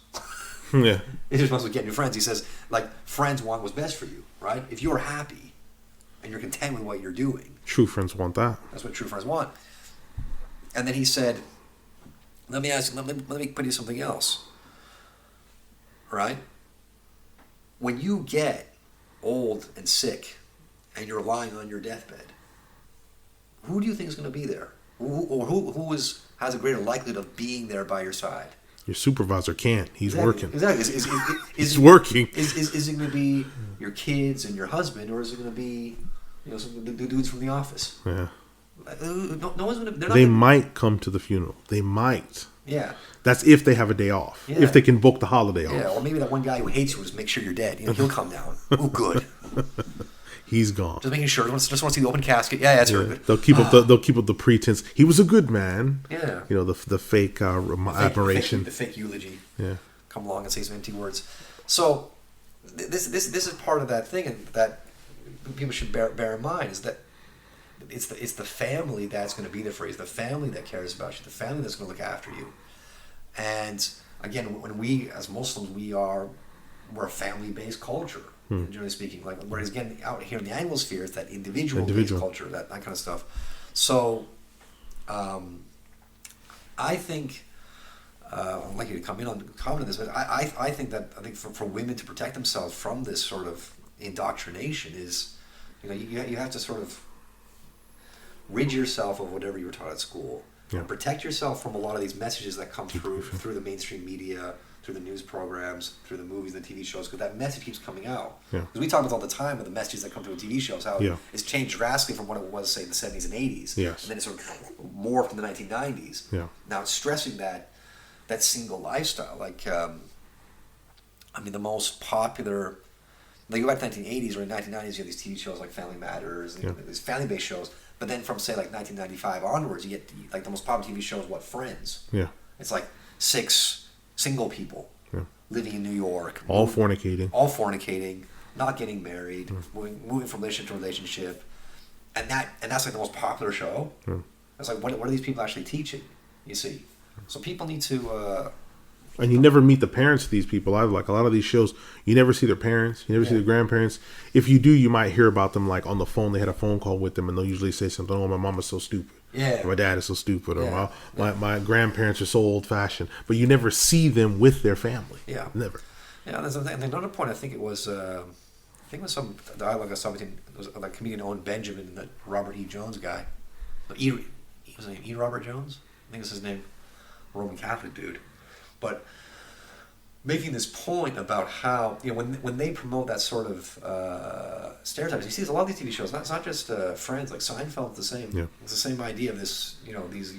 Yeah. His response was get new friends. He says, friends want what's best for you, right? If you're happy and you're content with what you're doing. True friends want that. That's what true friends want. And then he said, let me put you something else. Right? When you get old and sick and you're lying on your deathbed, who do you think is going to be there? Who has a greater likelihood of being there by your side? Your supervisor can't. He's working. Exactly. He's working. Is it going to be your kids and your husband, or is it going to be some the dudes from the office? Yeah. No one's going to. They might come to the funeral. They might. Yeah. That's if they have a day off. Yeah. If they can book the holiday off. Yeah. Or maybe that one guy who hates you just make sure you're dead. He'll come down. Oh, good. He's gone. Just making sure. Just want to see the open casket. Yeah, that's very good. They'll keep up the pretense. He was a good man. Yeah. The fake admiration. The fake eulogy. Yeah. Come along and say some empty words. So this is part of that thing, and that people should bear in mind is that it's the family that's going to be there for you. It's the family that cares about you. The family that's going to look after you. And again, when we as Muslims, we're a family-based culture. Generally speaking, whereas again out here in the Anglosphere, it's that individual-based culture, that kind of stuff. So, I think I'd like you to comment on this, but I think for women to protect themselves from this sort of indoctrination is, you have to sort of rid yourself of whatever you were taught at school, and protect yourself from a lot of these messages that come through the mainstream media, through the news programs, through the movies, the TV shows, because that message keeps coming out. Because we talk about all the time of the messages that come through TV shows, how it's changed drastically from what it was, say, in the 70s and 80s. Yes. And then it sort of morphed in the 1990s. Yeah. Now it's stressing that single lifestyle. The most popular, you go back to the 1980s or in the 1990s, you have these TV shows like Family Matters, and these family-based shows. But then from, say, 1995 onwards, you get, the most popular TV show is Friends. Yeah. It's 6 single people living in New York. All fornicating, not getting married, moving from relationship to relationship. And that's the most popular show. It's what are these people actually teaching, you see? So people need to. And you never meet the parents of these people. I've like a lot of these shows, you never see their parents, you never see their grandparents. If you do, you might hear about them like on the phone. They had a phone call with them, and they'll usually say something. Oh, my mom is so stupid. Yeah. Or my dad is so stupid. Or my grandparents are so old fashioned. But you never see them with their family. Yeah. Never. Yeah. There's another point. I think it was. I think it was some dialogue or something. It was like comedian Owen Benjamin, that Robert E. Jones guy. Was his name E. Robert Jones? I think it's his name. Roman Catholic dude. But making this point about how, you know, when they promote that sort of stereotypes, you see a lot of these TV shows. It's not just Friends. Like Seinfeld, the same. Yeah. It's the same idea of this. You know, these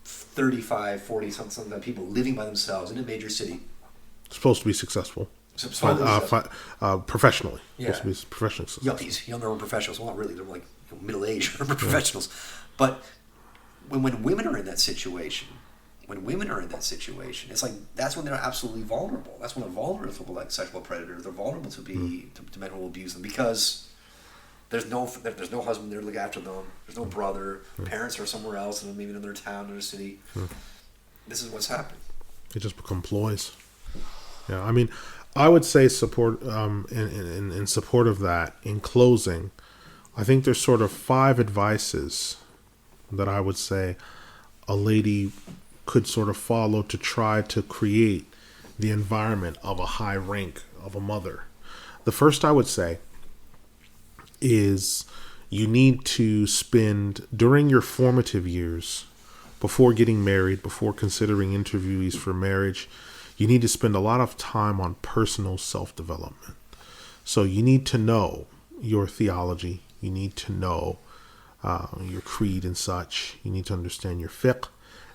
35, 40 something people living by themselves in a major city. Supposed to be successful. Professionally. Yeah. Supposed to be professionally successful. Yuppies, young urban professionals. Well, not really. They're like middle-aged urban professionals. But when women are in that situation. It's like that's when they're absolutely vulnerable. That's when they're vulnerable to like sexual predators. They're vulnerable to men who will abuse them because there's no husband there to look after them. There's no brother. Parents are somewhere else, and maybe in another town, another city. This is what's happening. They just become ploys. Yeah, I mean, I would say support in support of that. In closing, I think there's sort of 5 advices that I would say a lady could sort of follow to try to create the environment of a high rank of a mother. The first I would say is you need to spend during your formative years, before getting married, before considering interviewees for marriage, you need to spend a lot of time on personal self-development. So you need to know your theology. You need to know your creed and such. You need to understand your fiqh.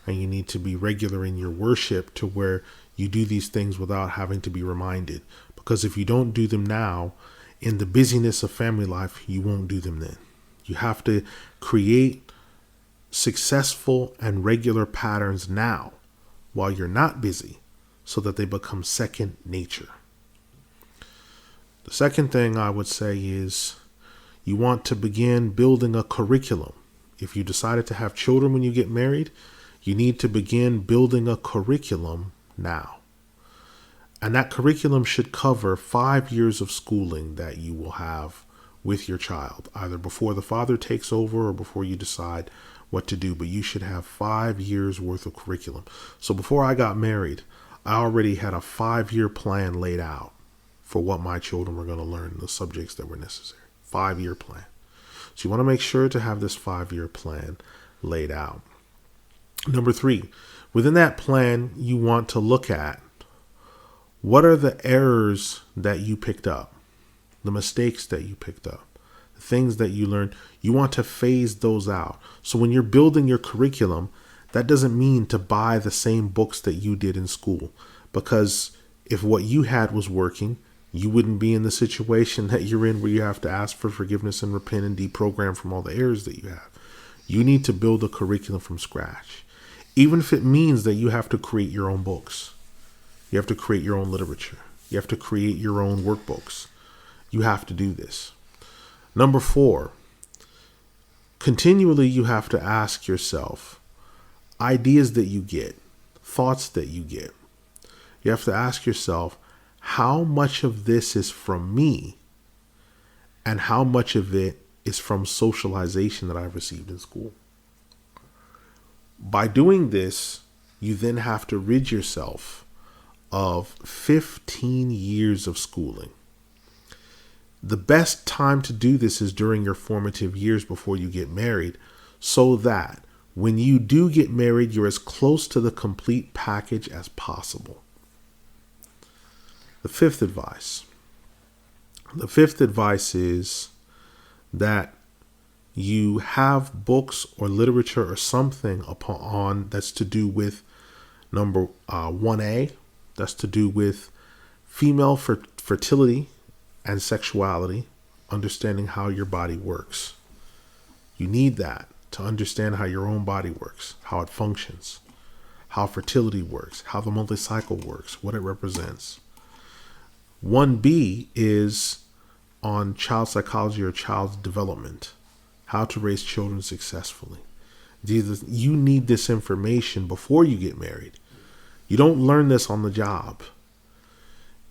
And you need to be regular in your worship to where you do these things without having to be reminded. Because if you don't do them now, in the busyness of family life, you won't do them then. You have to create successful and regular patterns now while you're not busy so that they become second nature. The second thing I would say is you want to begin building a curriculum. If you decided to have children when you get married, you need to begin building a curriculum now. And that curriculum should cover 5 years of schooling that you will have with your child, either before the father takes over or before you decide what to do. But you should have 5 years worth of curriculum. So before I got married, I already had a 5-year plan laid out for what my children were going to learn, the subjects that were necessary. 5-year plan. So you want to make sure to have this 5-year plan laid out. Number 3, within that plan, you want to look at what are the errors that you picked up, the mistakes that you picked up, the things that you learned. You want to phase those out. So when you're building your curriculum, that doesn't mean to buy the same books that you did in school, because if what you had was working, you wouldn't be in the situation that you're in where you have to ask for forgiveness and repent and deprogram from all the errors that you have. You need to build a curriculum from scratch. Even if it means that you have to create your own books. You have to create your own literature. You have to create your own workbooks. You have to do this. Number 4, continually you have to ask yourself, ideas that you get, thoughts that you get. You have to ask yourself, how much of this is from me and how much of it is from socialization that I've received in school? By doing this, you then have to rid yourself of 15 years of schooling. The best time to do this is during your formative years before you get married, so that when you do get married, you're as close to the complete package as possible. The fifth advice is that you have books or literature or something upon that's to do with number 1A, that's to do with female fertility and sexuality, understanding how your body works. You need that to understand how your own body works, how it functions, how fertility works, how the monthly cycle works, what it represents. 1B is on child psychology or child development, how to raise children successfully. You need this information before you get married. You don't learn this on the job.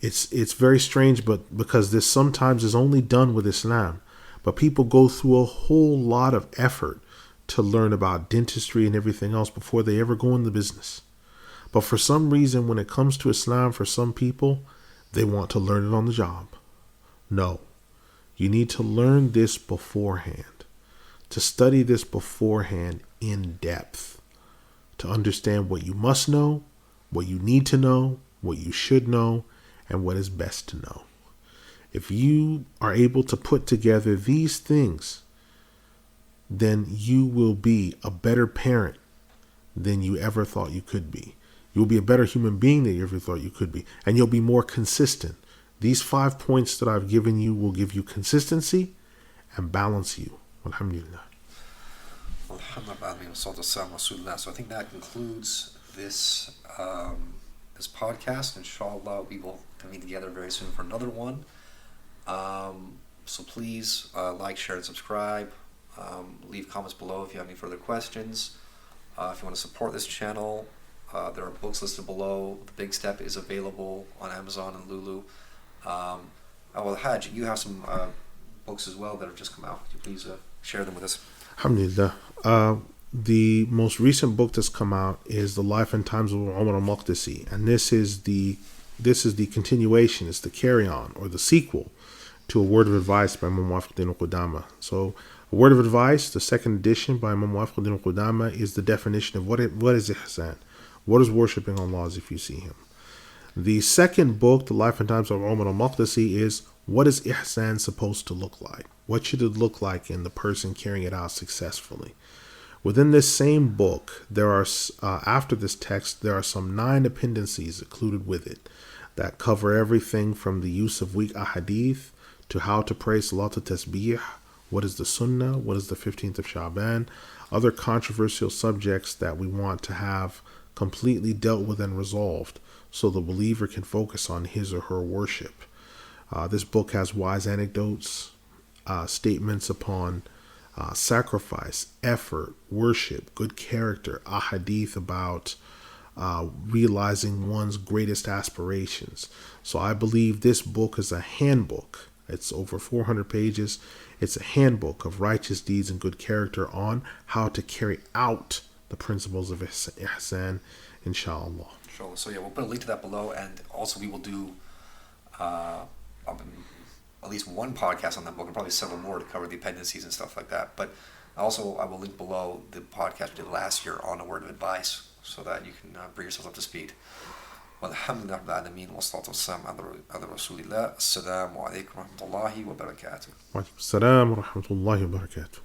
It's very strange, but because this sometimes is only done with Islam, but people go through a whole lot of effort to learn about dentistry and everything else before they ever go in the business. But for some reason, when it comes to Islam, for some people, they want to learn it on the job. No, you need to learn this beforehand, to study this beforehand in depth, to understand what you must know, what you need to know, what you should know, and what is best to know. If you are able to put together these things, then you will be a better parent than you ever thought you could be. You'll be a better human being than you ever thought you could be. And you'll be more consistent. These 5 points that I've given you will give you consistency and balance you. Alhamdulillah. So I think that concludes this this podcast. Insha'Allah, we will come together very soon for another one. So please like, share, and subscribe. Leave comments below if you have any further questions. If you want to support this channel, there are books listed below. The Big Step is available on Amazon and Lulu. Al-Hajj, you have some books as well that have just come out. Could you please share them with us? Alhamdulillah. The most recent book that's come out is The Life and Times of Umar al-Maqdisi, and this is the continuation. It's the carry-on or the sequel to A Word of Advice by Imam Qudama. So, A Word of Advice, the second edition by Imam Qudama, is the definition of what is ihsan. What is worshiping Allah as if you see Him? The second book, The Life and Times of Umar al-Maqdisi, is what is ihsan supposed to look like? What should it look like in the person carrying it out successfully? Within this same book, there are after this text, there are some 9 appendices included with it that cover everything from the use of weak ahadith to how to pray Salat al-Tasbih, what is the Sunnah, what is the 15th of Sha'ban, other controversial subjects that we want to have completely dealt with and resolved so the believer can focus on his or her worship. This book has wise anecdotes, statements upon sacrifice, effort, worship, good character, ahadith about realizing one's greatest aspirations. So I believe this book is a handbook. It's over 400 pages. It's a handbook of righteous deeds and good character on how to carry out the principles of ihsan, insha'Allah. Inshallah. So yeah, we'll put a link to that below, and also we will do at least one podcast on that book, and probably several more to cover the appendices and stuff like that. But also, I will link below the podcast we did last year on A Word of Advice, so that you can bring yourselves up to speed. Walhamdulillah rabbil alameen, wa salatu wassalamu ala rasulillah. Assalamu alaikum wa rahmatullahi wa barakatuh. Wa alaikum assalam wa rahmatullahi wa barakatuh.